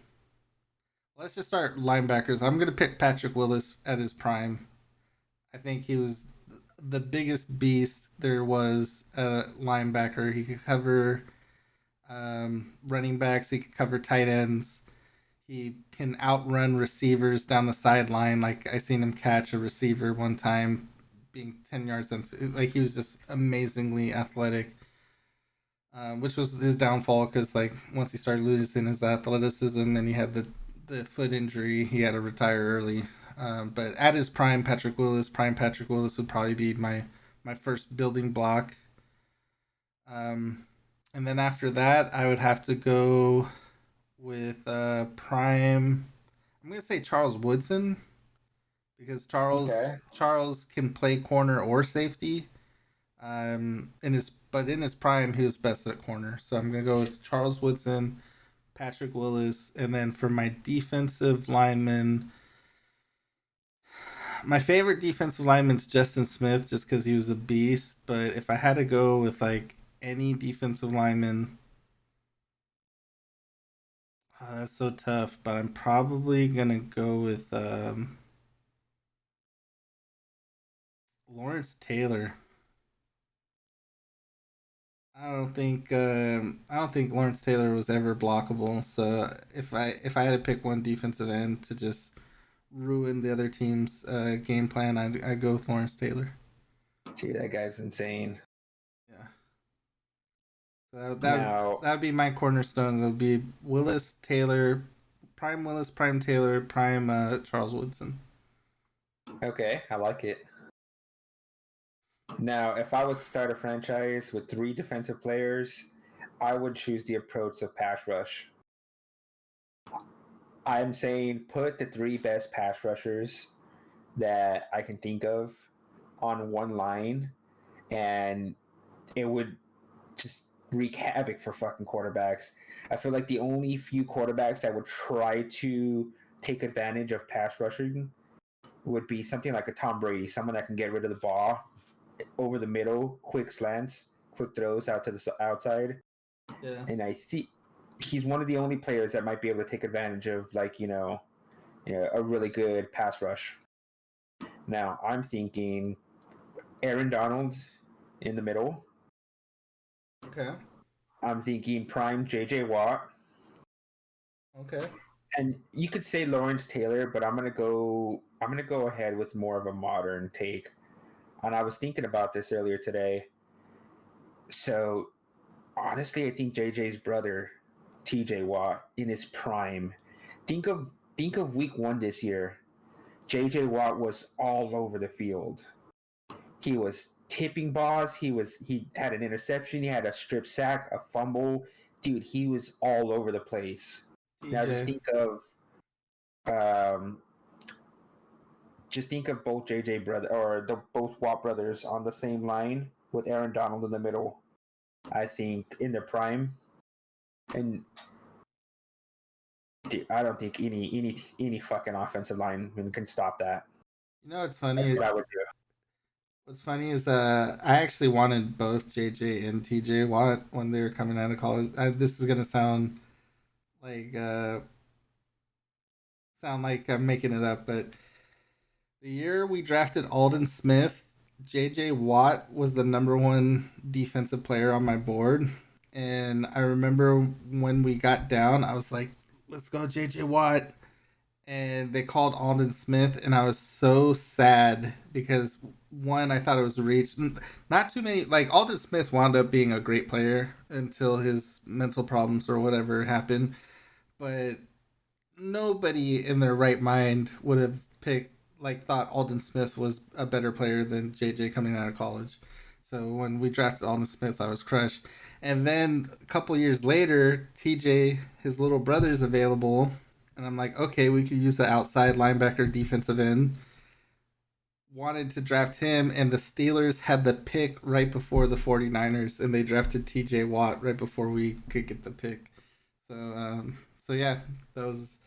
Let's just start linebackers. I'm gonna pick Patrick Willis at his prime. I think he was the biggest beast there was a linebacker. He could cover running backs. He could cover tight ends. He can outrun receivers down the sideline. Like I seen him catch a receiver one time, being 10 yards. Like he was just amazingly athletic, which was his downfall because like once he started losing his athleticism and he had the foot injury, he had to retire early. But at his prime Patrick Willis would probably be my first building block. Um, and then after that, I would have to go with prime. I'm gonna say Charles Woodson because Okay. Charles can play corner or safety. In his prime, he was best at corner. So I'm gonna go with Charles Woodson, Patrick Willis, and then for my defensive lineman, my favorite defensive lineman is Justin Smith, just because he was a beast. But if I had to go with like any defensive lineman, that's so tough. But I'm probably gonna go with Lawrence Taylor. I don't think Lawrence Taylor was ever blockable. So if I had to pick one defensive end to just ruin the other team's game plan, I'd go with Lawrence Taylor. Dude, that guy's insane. Yeah. So Now, that would be my cornerstone. That would be Willis, prime Taylor, prime Charles Woodson. okay, I like it. Now, if I was to start a franchise with 3 defensive players, I would choose the approach of pass rush. I'm saying put the 3 best pass rushers that I can think of on one line, and it would just wreak havoc for fucking quarterbacks. I feel like the only few quarterbacks that would try to take advantage of pass rushing would be something like a Tom Brady, someone that can get rid of the ball over the middle, quick slants, quick throws out to the outside. Yeah. And I think he's one of the only players that might be able to take advantage of, like, a really good pass rush. Now, I'm thinking Aaron Donald in the middle. Okay. I'm thinking prime JJ Watt. Okay. And you could say Lawrence Taylor, but I'm gonna go ahead with more of a modern take. And I was thinking about this earlier today. So honestly, I think JJ's brother, TJ Watt, in his prime. Think of think of week 1 this year. JJ Watt was all over the field. He was tipping balls. He had an interception. He had a strip sack, a fumble. Dude, he was all over the place. Now TJ. um, just think of both JJ brother or the both Watt brothers on the same line with Aaron Donald in the middle. I think in their prime, and dude, I don't think any fucking offensive lineman can stop that. You know what's That's funny? what I would do. What's funny is I actually wanted both JJ and TJ Watt when they were coming out of college. This is gonna like uh, sound like I'm making it up, but the year we drafted Alden Smith, JJ Watt was the number one defensive player on my board. And I remember when we got down, I was like, let's go JJ Watt. And they called Alden Smith, and I was so sad because one, I thought it was a reach. Not too many, like Alden Smith wound up being a great player until his mental problems or whatever happened. But nobody in their right mind would have picked like thought Alden Smith was a better player than JJ coming out of college. So when we drafted Alden Smith, I was crushed. And then a couple years later, TJ, his little brother's available, and I'm like, okay, we could use the outside linebacker defensive end. Wanted to draft him, and the Steelers had the pick right before the 49ers, and they drafted TJ Watt right before we could get the pick. So yeah, those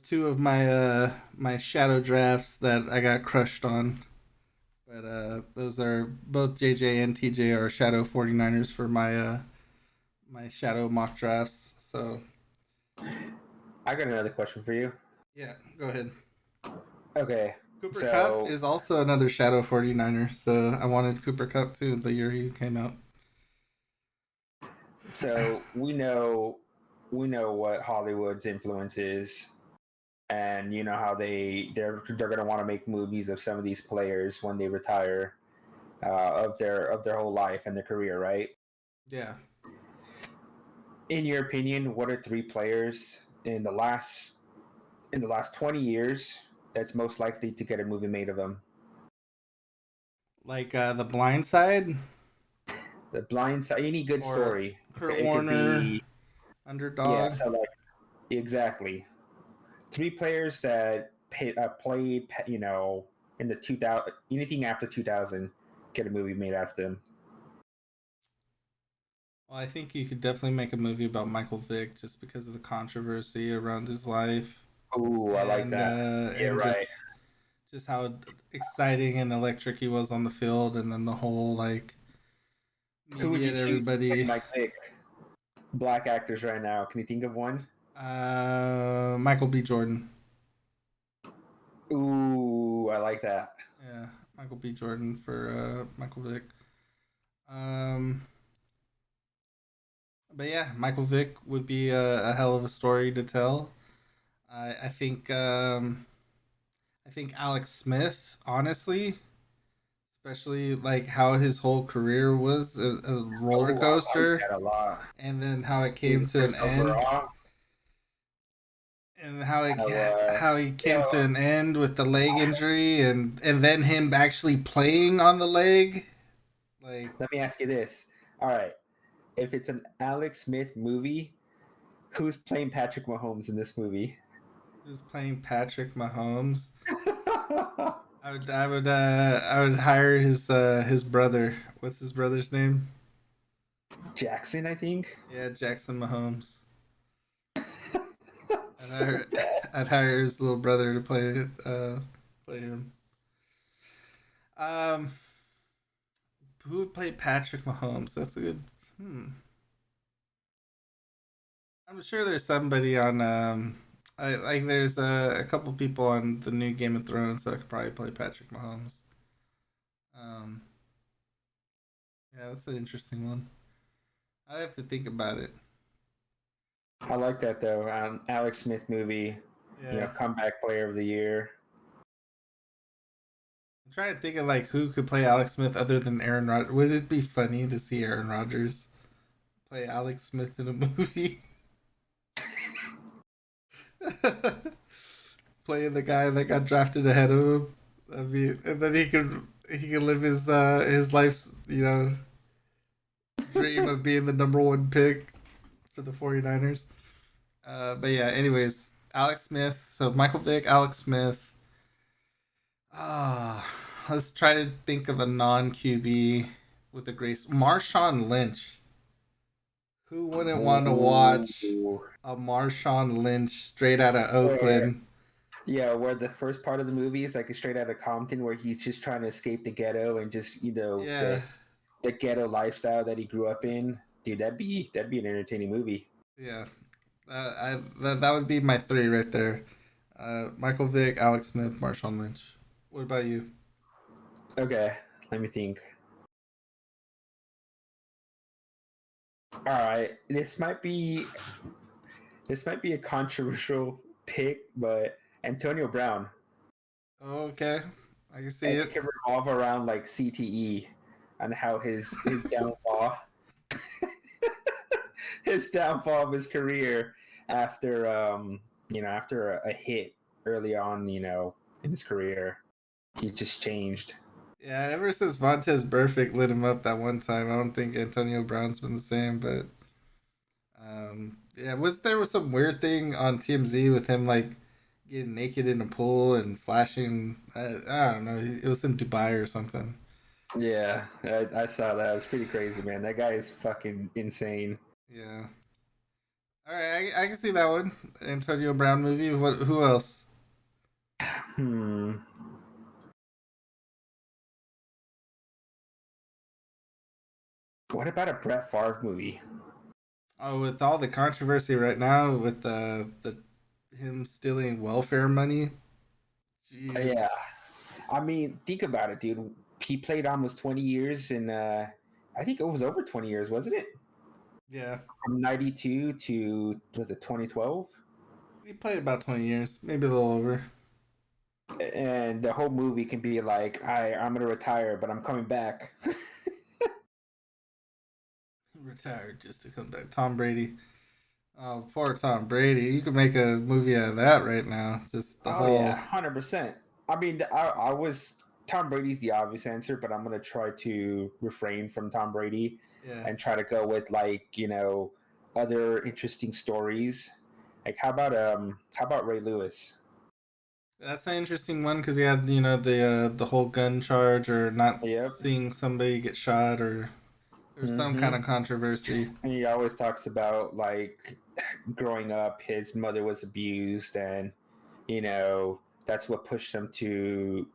two of my shadow drafts that I got crushed on. But those are both JJ and TJ are shadow 49ers for my shadow mock drafts. So I got another question for you. yeah, go ahead. Okay, Cooper Cup So is also another Shadow 49er, so I wanted Cooper Cup too the year he came out. so we know what Hollywood's influence is, and you know how they're gonna want to make movies of some of these players when they retire of their whole life and their career, right? Yeah. In your opinion, what are three players in the last 20 years that's most likely to get a movie made of them? Like The Blind Side The Blind Side, any good or story. Kurt It could Warner, be, yeah. Underdog. So like exactly three players that played, in the 2000, anything after 2000, get a movie made after them. Well, I think you could definitely make a movie about Michael Vick just because of the controversy around his life Ooh, I like that. Yeah, and right. just how exciting and electric he was on the field, and then the whole like Who would media you and choose to play everybody. Mike Vick? Black actors right now. Can you think of one? Michael B. Jordan. Ooh, I like that. Yeah, Michael B. Jordan for Michael Vick. Um, but yeah, Michael Vick would be a hell of a story to tell. I think Alex Smith, honestly, especially like how his whole career was a roller Oh, I like coaster, that a lot. and then how it He was came the to an first end, overall. and How, how he you came know, to an end with the leg injury, and then him actually playing on the leg, like let me ask you this. All right, if it's an Alex Smith movie, who's playing Patrick Mahomes in this movie? who's playing Patrick Mahomes. I would hire his brother. What's his brother's name? Jackson, I think. Yeah, Jackson Mahomes. I'd So hire bad. I'd hire his little brother to play him. Um, who would play Patrick Mahomes? That's a good. Hmm. I'm sure there's somebody on. I like. There's a couple people on the new Game of Thrones that could probably play Patrick Mahomes. Um, yeah, that's an interesting one. I'd have to think about it. I like that though. Alex Smith movie, Yeah, comeback player of the year. I'm trying to think of like who could play Alex Smith other than Aaron Rodgers. Would it be funny to see Aaron Rodgers play Alex Smith in a movie? Playing the guy that got drafted ahead of him. I mean, and then he could live his life's dream of being the number one pick for the 49ers. But yeah, anyways, Alex Smith. So Michael Vick, Alex Smith. Ah, let's try to think of a non QB with a grace. Marshawn Lynch. Who wouldn't want to watch Ooh. a Marshawn Lynch straight out of Where Oakland? Yeah, where the first part of the movie is like straight out of Compton, where he's just trying to escape the ghetto and just Yeah, the ghetto lifestyle that he grew up in. Dude, that'd be an entertaining movie. yeah. That would be my three right there. Michael Vick, Alex Smith, Marshawn Lynch. What about you? Okay, let me think. All right, this might be a controversial pick, but Antonio Brown, Okay, I can see and it. it can revolve around like CTE and how his downfall, his downfall of his career after after a hit early on, in his career, he just changed. Yeah, ever since Vontez Burfict lit him up that one time, I don't think Antonio Brown's been the same. But yeah, was some weird thing on TMZ with him like getting naked in a pool and flashing? I don't know. It was in Dubai or something. Yeah, I saw that. It was pretty crazy, man. That guy is fucking insane. Yeah. All right, I can see that one. Antonio Brown movie. What? Who else? Hmm. What about a Brett Favre movie? Oh, with all the controversy right now with the him stealing welfare money. Yeah, Jeez. I mean, think about it, dude. He played almost 20 years in, I think it was over 20 years, wasn't it? Yeah, From 92 to, was it 2012? he played about 20 years, maybe a little over. And the whole movie can be like, I'm going to retire, but I'm coming back. Retired just to come back. Tom Brady. Oh, poor Tom Brady. You could make a movie out of that right now. Just the Oh, yeah, whole. 100%. I mean, I was, Tom Brady's the obvious answer, but I'm going to try to refrain from Tom Brady Yeah. and try to go with, like, other interesting stories. Like, how about Ray Lewis? That's an interesting one because he had, the whole gun charge or not Yep. seeing somebody get shot or there's some kind Mm-hmm. of controversy. And he always talks about, like, growing up, his mother was abused, and that's what pushed him to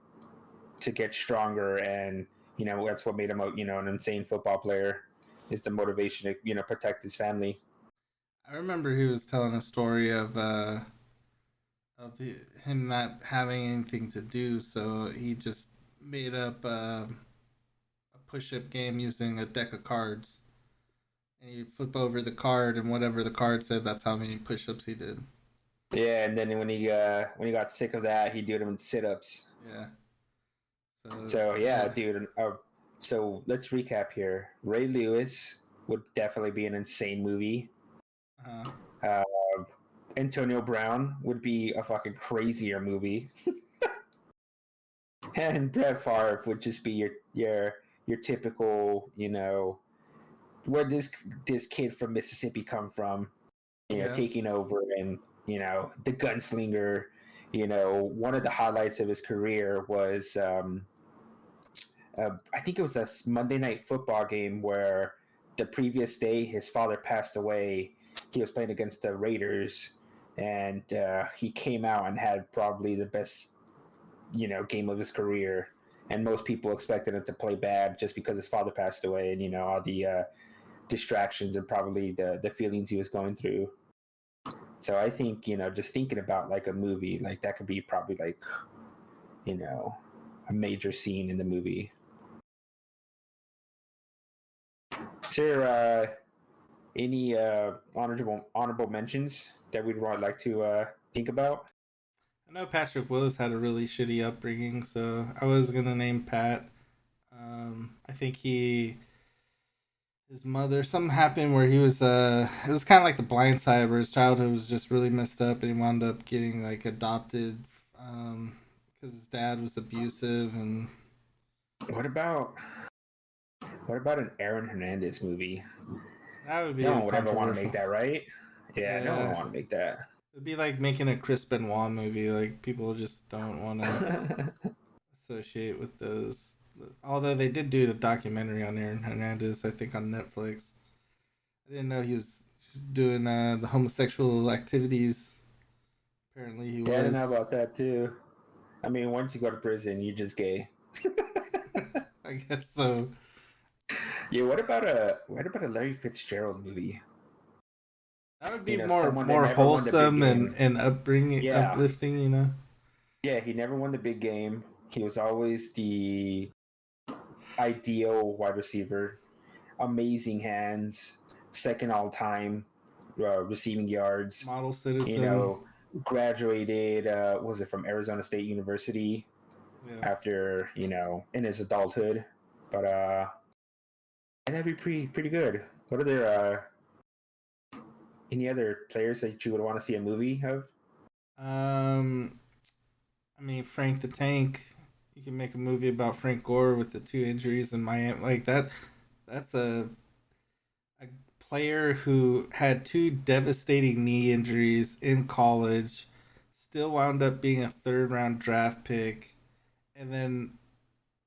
get stronger, and that's what made him an insane football player, is the motivation to protect his family. I remember he was telling a story of him not having anything to do, so he just made up a push-up game using a deck of cards. And you flip over the card, and whatever the card said, that's how many push-ups he did. Yeah, and then when he got sick of that, he did them in sit-ups. Yeah. So So yeah, yeah. dude. So let's recap here. Ray Lewis would definitely be an insane movie. Uh, Uh, Antonio Brown would be a fucking crazier movie, and Brett Favre would just be your typical, where this kid from Mississippi come from, yeah. taking over, and the gunslinger. One of the highlights of his career was, I think it was a Monday Night Football game where the previous day his father passed away. He was playing against the Raiders, and he came out and had probably the best game of his career. And most people expected him to play bad just because his father passed away, and all the distractions and probably the feelings he was going through. So I think just thinking about like a movie like that could be probably like a major scene in the movie. Is there any honorable mentions that we'd like to think about? I know Patrick Willis had a really shitty upbringing, so I was gonna name Pat. I think his mother, something happened where he was, it was kind of like the blind side where his childhood was just really messed up and he wound up getting like adopted, because his dad was abusive and What about an Aaron Hernandez movie? that would be No a one would ever want to make controversial. that, right? Yeah, no one would Yeah, want to make that. it'd be like making a Chris Benoit movie. Like people just don't want to associate with those. Although they did do the documentary on Aaron Hernandez, I think on Netflix. I didn't know he was doing the homosexual activities. Apparently, he Yeah, I didn't know was. about that too. I mean, once you go to prison, you're just gay. I guess so. Yeah, what about a Larry Fitzgerald movie? That would be more Someone that more never won the big wholesome game. and upbringing Yeah, uplifting. yeah, he never won the big game. He was always the ideal wide receiver, amazing hands, second all time receiving yards. Model You citizen. know, graduated was it from Arizona State University Yeah. after in his adulthood, but that'd be pretty good. What are there any other players that you would want to see a movie of? Um. I mean, Frank the Tank. You can make a movie about Frank Gore with the two injuries in Miami. Like that. That's a player who had two devastating knee injuries in college, still wound up being a third round draft pick, and then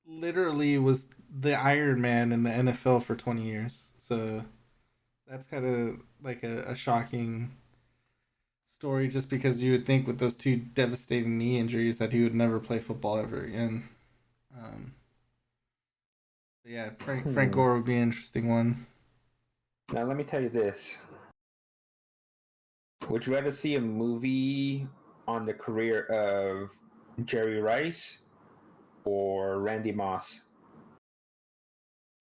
literally was the Iron Man in the NFL for 20 years. So that's kind of like a shocking story just because you would think with those two devastating knee injuries that he would never play football ever again. Um, but yeah, Frank Hmm. Gore would be an interesting one. Now let me tell you this: would you rather see a movie on the career of Jerry Rice or Randy Moss?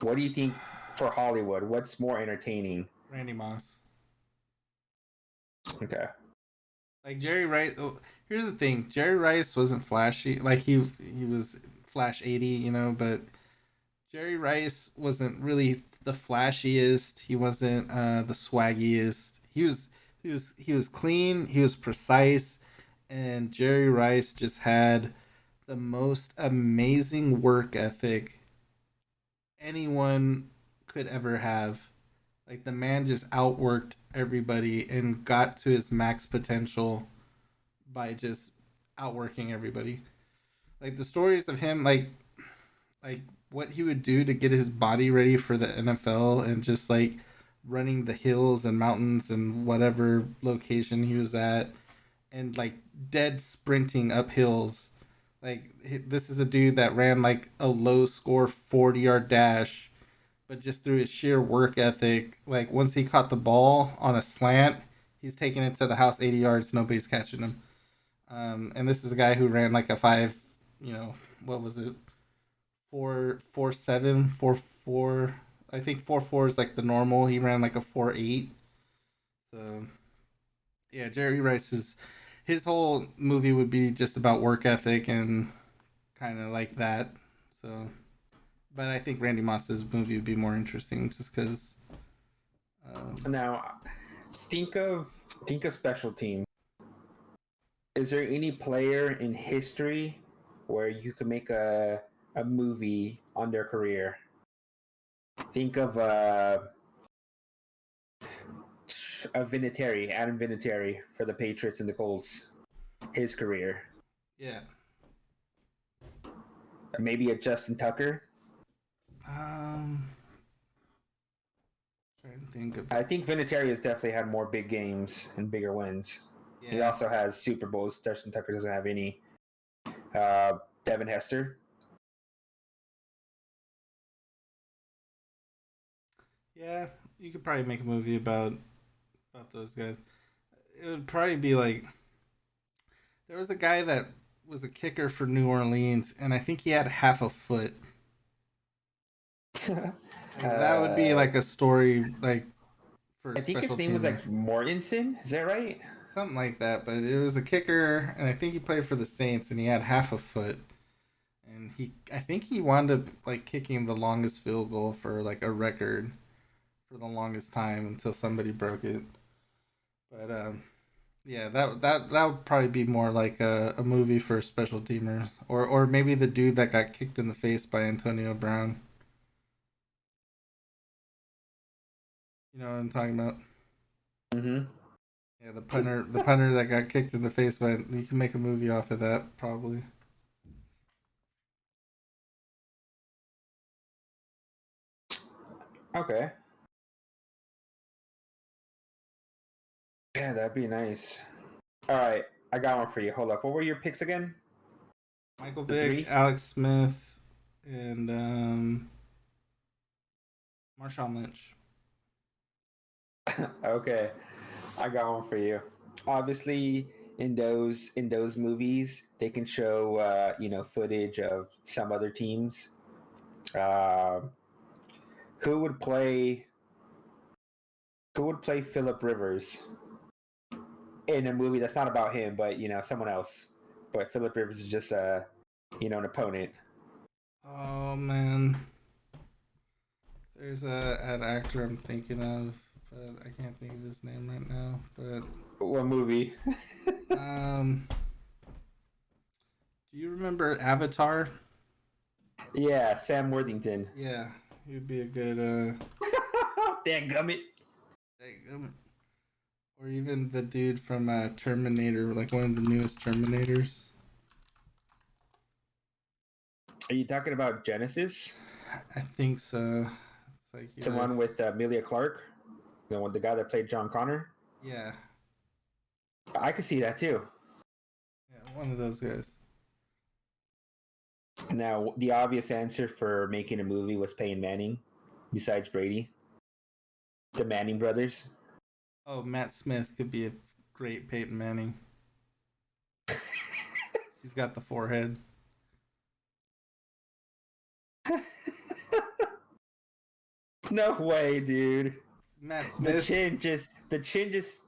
What do you think for Hollywood? What's more entertaining? Randy Moss. Okay. Like Jerry Rice. Oh, here's the thing: Jerry Rice wasn't flashy. Like he was Flash 80, you know, but Jerry Rice wasn't really the flashiest. He wasn't the swaggiest. He was clean. He was precise, and Jerry Rice just had the most amazing work ethic anyone could ever have. Like the man just outworked everybody and got to his max potential by just outworking everybody. Like the stories of him, like what he would do to get his body ready for the NFL and just like running the hills and mountains and whatever location he was at and like dead sprinting up hills. Like this is a dude that ran like a low score 40-yard dash, but just through his sheer work ethic, like once he caught the ball on a slant, he's taking it to the house 80 yards, nobody's catching him. And this is a guy who ran like a five, what was it? 4.47, 4.4. I think 4.4 is like the normal. He ran like a 4.8. So yeah, Jerry Rice's his whole movie would be just about work ethic and kind of like that. So, but I think Randy Moss's movie would be more interesting just because. Now, think of special team. Is there any player in history where you could make a movie on their career? Think of Vinatieri, Adam Vinatieri for the Patriots and the Colts. His career. Yeah. Maybe a Justin Tucker. Trying to think of. I think Vinatieri has definitely had more big games and bigger wins. Yeah. He also has Super Bowls. Justin Tucker doesn't have any. Devin Hester. Yeah, you could probably make a movie about those guys. It would probably be like there was a guy that was a kicker for New Orleans, and I think he had half a foot. That would be like a story, like for. I think his name was like Mortensen. Is that right? Something like that, but it was a kicker, and I think he played for the Saints, and he had half a foot, and I think he wound up like kicking the longest field goal for like a record for the longest time until somebody broke it. But yeah, that would probably be more like a movie for special teamers, or maybe the dude that got kicked in the face by Antonio Brown. You know what I'm talking about? Mm-hmm. Yeah, the punter that got kicked in the face by. You can make a movie off of that probably. Okay. Yeah, that'd be nice. All right, I got one for you. Hold up. What were your picks again? Michael Vick, Alex Smith, and Marshawn Lynch. Okay, I got one for you. Obviously, in those movies, they can show footage of some other teams. Who would play Philip Rivers in a movie that's not about him, but someone else? But Philip Rivers is just an opponent. Oh man, there's an actor I'm thinking of, but I can't think of his name right now. But what movie? Do you remember Avatar? Yeah, Sam Worthington. Yeah, he'd be a good. Dadgummit. Or even the dude from Terminator, like one of the newest Terminators. Are you talking about Genesis? I think so. It's like the one with Emilia Clarke, the guy that played John Connor. Yeah, I could see that too. Yeah, one of those guys. Now, the obvious answer for making a movie was Peyton Manning, besides Brady. The Manning brothers. Oh, Matt Smith could be a great Peyton Manning. He's got the forehead. No way, dude. Matt The Smith, chin just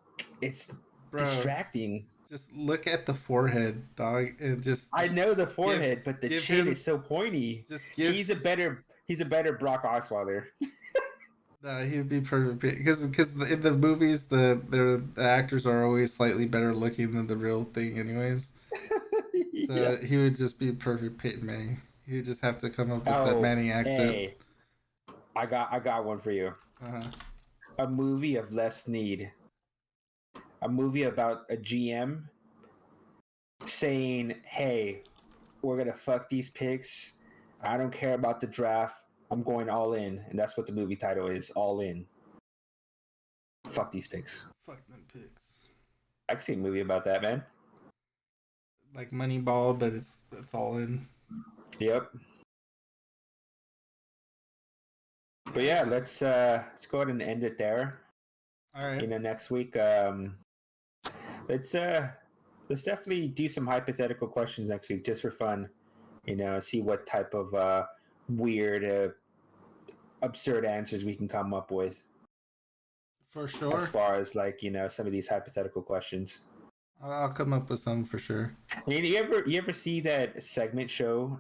it's bro. distracting. Just look at the forehead, dog, and just I know the give forehead, but the give chin him is so pointy. just give. He's a better Brock Osweiler. No, he would be perfect because in the movies the actors are always slightly better looking than the real thing, anyways. Yeah. So he would just be perfect Peyton Manning. He would just have to come up with that Oh, Manning accent. hey, I got one for you. Uh-huh. A movie of less need. A movie about a GM saying, "Hey, we're gonna fuck these picks. I don't care about the draft. I'm going all in," and that's what the movie title is. All in. Fuck these picks. Fuck them picks. I can see a movie about that, man. Like Moneyball, but it's all in. Yep. But yeah, let's go ahead and end it there. All right. Next week, let's definitely do some hypothetical questions next week just for fun. See what type of weird, absurd answers we can come up with. For sure. As far as some of these hypothetical questions. I'll come up with some for sure. You ever see that segment show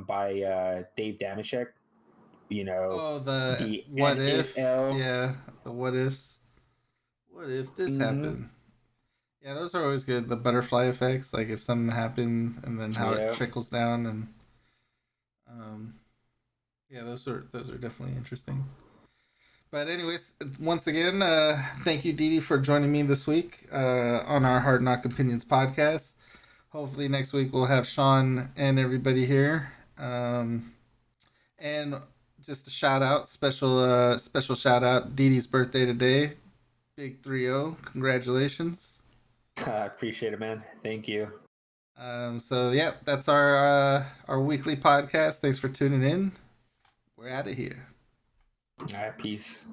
by Dave Damashek? The what NFL. if? Yeah, the what ifs. What if this happened? Yeah, those are always good. The butterfly effects, like if something happened and then how it trickles down, and yeah, those are definitely interesting. But anyways, once again, thank you, Didi, for joining me this week on our Hard Knock Opinions podcast. Hopefully next week we'll have Sean and everybody here. And just a shout out, special shout out, Didi's birthday today. Big 3-0. Congratulations. I appreciate it, man. Thank you. So yeah, that's our weekly podcast. Thanks for tuning in. We're out of here. All right, peace.